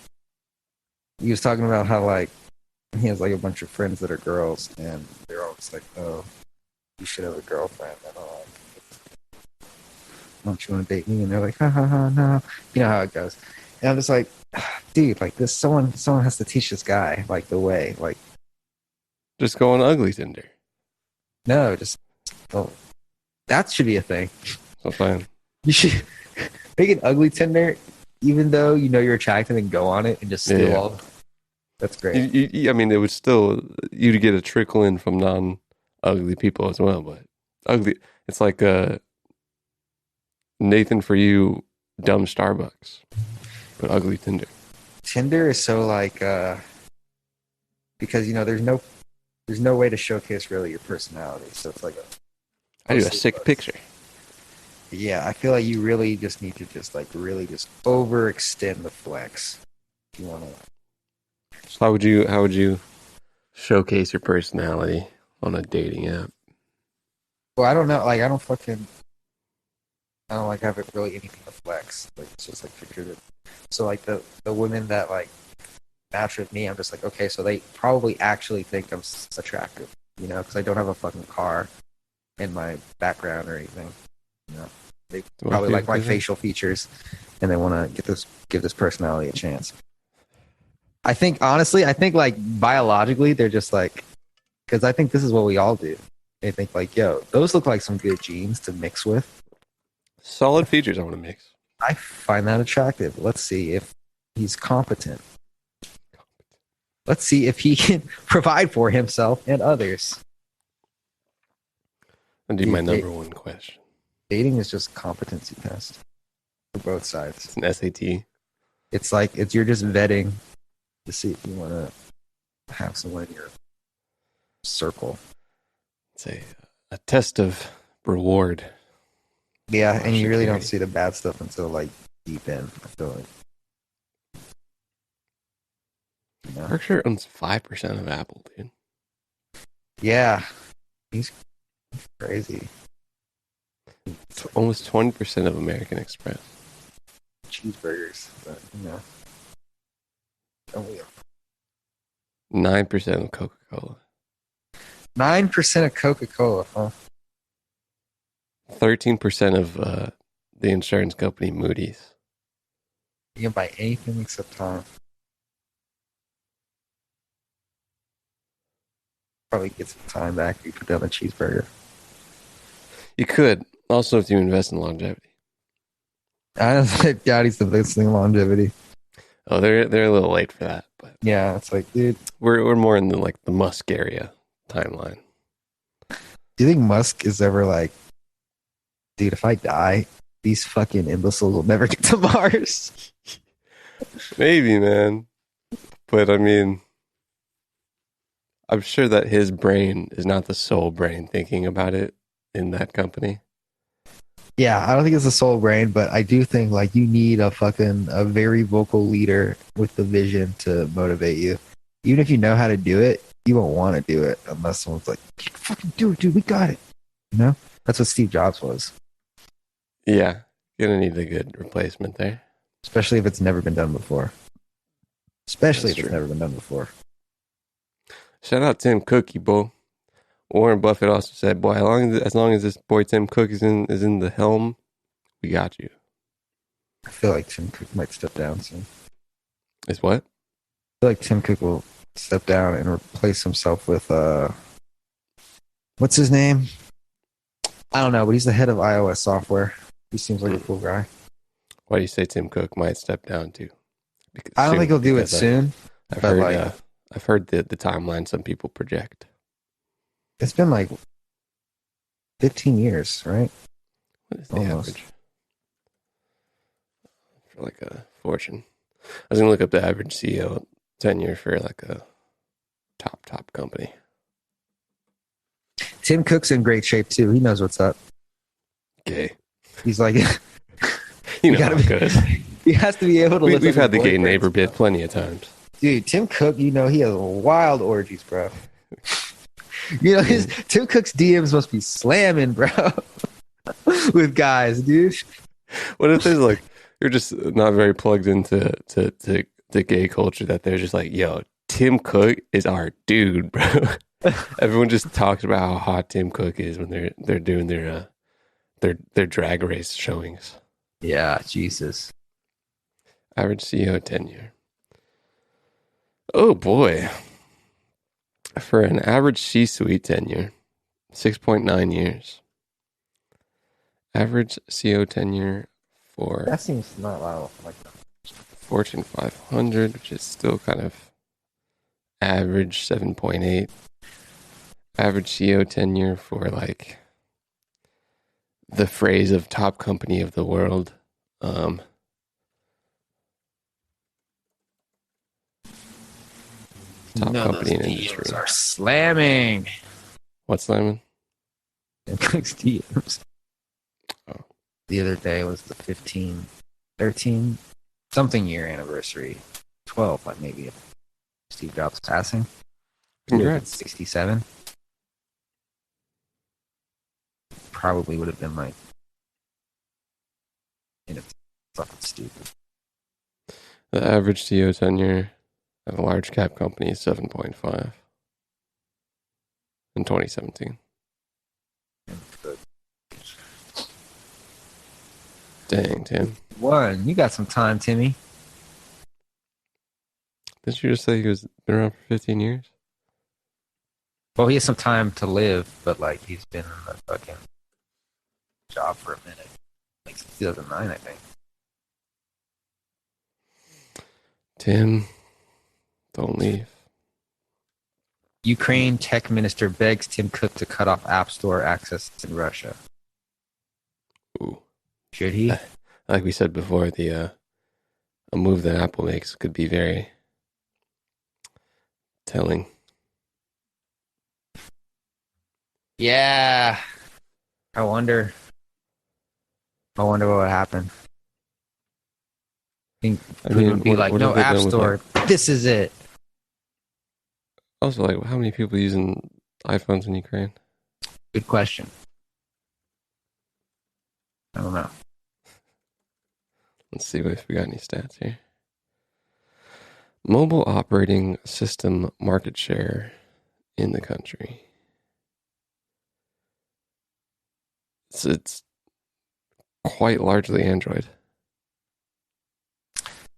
he was talking about how like he has like a bunch of friends that are girls, and they're always like, "Oh, you should have a girlfriend." And I'm like, "Don't you want to date me?" And they're like, "Ha ha ha, no." You know how it goes. And I'm just like, dude, like this, someone has to teach this guy like the way. Like, just go on ugly Tinder. No, that should be a thing. So fine. You should make an ugly Tinder, even though you know you're attractive, and go on it and just steal all. That's great. I mean, it would still you'd get a trickle in from non-ugly people as well, but ugly. It's like Nathan for you, dumb Starbucks, but ugly Tinder. Tinder is so like because you know there's no way to showcase really your personality, so it's like I do a sick picture. Yeah, I feel like you really just need to just overextend the flex if you want to. So how would you showcase your personality on a dating app? Well, I don't know. Like, I don't like have it really anything to flex. Like, it's just like pictured it. So like the women that like match with me, I'm just like, okay, so they probably actually think I'm attractive, you know, because I don't have a fucking car in my background or anything. You know, they probably like my facial features, and they want to give this personality a chance. I think like biologically, they're just like, because I think this is what we all do. They think like, yo, those look like some good genes to mix with. Solid features I want to mix. I find that attractive. Let's see if he's competent. Let's see if he can provide for himself and others. I'll do my number one question. Dating is just competency test for both sides. It's an SAT. It's like you're just vetting to see if you want to have someone in your circle. It's a test of reward. Yeah, and you really don't see the bad stuff until like deep in. I feel like. You know? Berkshire owns 5% of Apple, dude. Yeah, he's crazy. It's almost 20% of American Express. Cheeseburgers, but you know. 9% of Coca-Cola. 9% of Coca-Cola, huh? 13% of the insurance company Moody's. You can buy anything except time. Probably get some time back if you put down a cheeseburger. You could. Also, if you invest in longevity. I doubt he's the biggest thing in longevity. Oh, they're a little late for that, but Yeah, it's like, dude, we're more in the like the Musk area timeline. do you think Musk is ever like, dude, if I die, these fucking imbeciles will never get to Mars? Maybe, man. But I mean, I'm sure that his brain is not the sole brain thinking about it in that company. Yeah, I don't think it's a soul brain, but I do think like you need a very vocal leader with the vision to motivate you. Even if you know how to do it, you won't want to do it unless someone's like, fucking do it, dude, we got it. You know? That's what Steve Jobs was. Yeah, gonna need a good replacement there. Especially if it's never been done before. That's true. Shout out Tim Cook, you boy. Warren Buffett also said, "Boy, as long as this boy Tim Cook is in the helm, we got you." I feel like Tim Cook might step down soon. Is what? I feel like Tim Cook will step down and replace himself with what's his name? I don't know, but he's the head of iOS software. He seems like a cool guy. Why do you say Tim Cook might step down too? I don't think he'll do it soon. I've heard the timeline some people project. It's been like 15 years, right? What is the average? For like a fortune. I was gonna look up the average CEO tenure for like a top company. Tim Cook's in great shape too. He knows what's up. Gay. He's like, you know how it goes. He has to be able to. We've had the gay neighbor bit plenty of times. Dude, Tim Cook, you know, he has wild orgies, bro. You know, Tim Cook's DMs must be slamming, bro, with guys, dude. What if there's like, you're just not very plugged into the gay culture that they're just like, yo, Tim Cook is our dude, bro. Everyone just talks about how hot Tim Cook is when they're doing their drag race showings. Yeah, Jesus. Average CEO tenure. Oh boy. For an average C-suite tenure, 6.9 years. Average CEO tenure for that seems not loud. Like Fortune 500, which is still kind of average, 7.8. Average CEO tenure for like the phrase of top company of the world. Top company in industry are slamming. What's slamming? Tim Cook's DMs. Oh. The other day was the 13 something year anniversary. 12, like maybe of Steve Jobs passing. Congrats. 67. Probably would have been like, you know, fucking stupid. The average CEO tenure of a large cap company is 7.5 in 2017. Dang, Tim. One, you got some time, Timmy. Didn't you just say he was been around for 15 years? Well, he has some time to live, but like he's been in the fucking job for a minute. Like since 2009, I think. Tim, don't leave. Ukraine tech minister begs Tim Cook to cut off App Store access in Russia. Ooh. Should he? Like we said before, a move that Apple makes could be very telling. Yeah. I wonder what would happen. I think Putin would be like, no App Store. This is it. Also, like, how many people using iPhones in Ukraine? Good question. I don't know. Let's see if we got any stats here. Mobile operating system market share in the country. It's quite largely Android.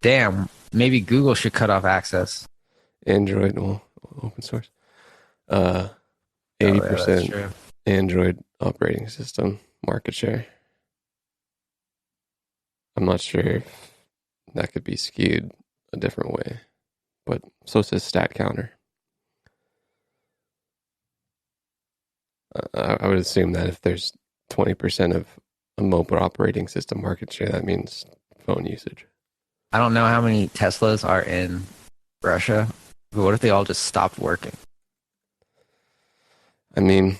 Damn, maybe Google should cut off access. Android, well, open source. 80% Android operating system market share. I'm not sure if that could be skewed a different way, but so says StatCounter. I would assume that if there's 20% of a mobile operating system market share, that means phone usage. I don't know how many Teslas are in Russia, but what if they all just stopped working? I mean,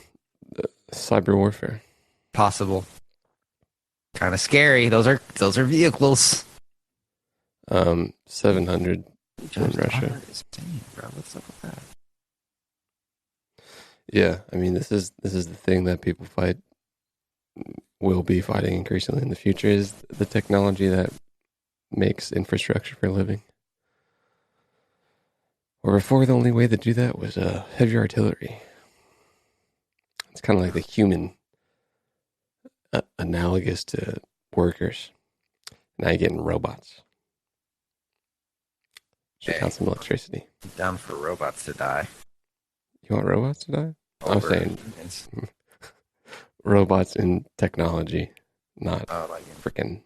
cyber warfare. Possible. Kind of scary. Those are vehicles. 700 in Russia. Insane, bro. What's up with that? Yeah, I mean, this is the thing that people will be fighting increasingly in the future, is the technology that makes infrastructure for a living. Or before, the only way to do that was heavy artillery. It's kind of like the human analogous to workers. Now you're getting robots. Should count some electricity. I'm down for robots to die. You want robots to die? I'm Over saying humans. robots in technology, not Oh, like freaking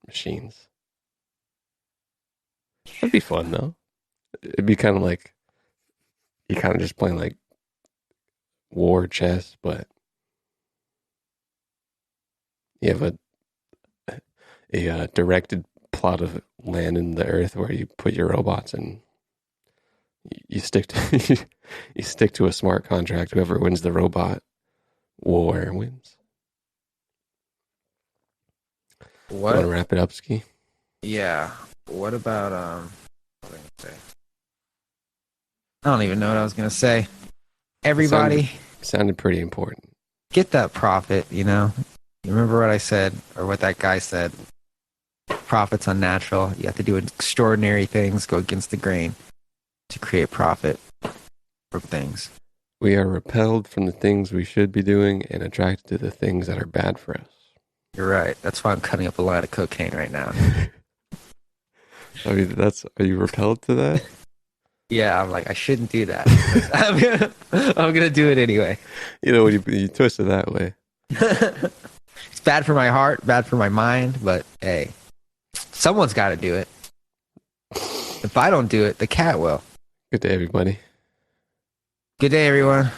machines. That'd be fun, though. It'd be kind of like you kind of just playing like war chess, but you have a directed plot of land in the earth where you put your robots and you stick to you stick to a smart contract. Whoever wins the robot war wins. what? Want to wrap it up, Ski? Yeah. What about what was I gonna say? I don't even know what I was gonna say. Everybody, Sounded pretty important. get that profit. You know. You remember what I said, or what that guy said? Profit's unnatural. You have to do extraordinary things, go against the grain, to create profit from things. We are repelled from the things we should be doing and attracted to the things that are bad for us. You're right. That's why I'm cutting up a lot of cocaine right now. I mean, are you repelled to that? Yeah, I'm like, I shouldn't do that. I'm gonna do it anyway. You know, when you twist it that way. It's bad for my heart, bad for my mind, but hey, someone's got to do it. If I don't do it, the cat will. Good day, everybody. Good day, everyone.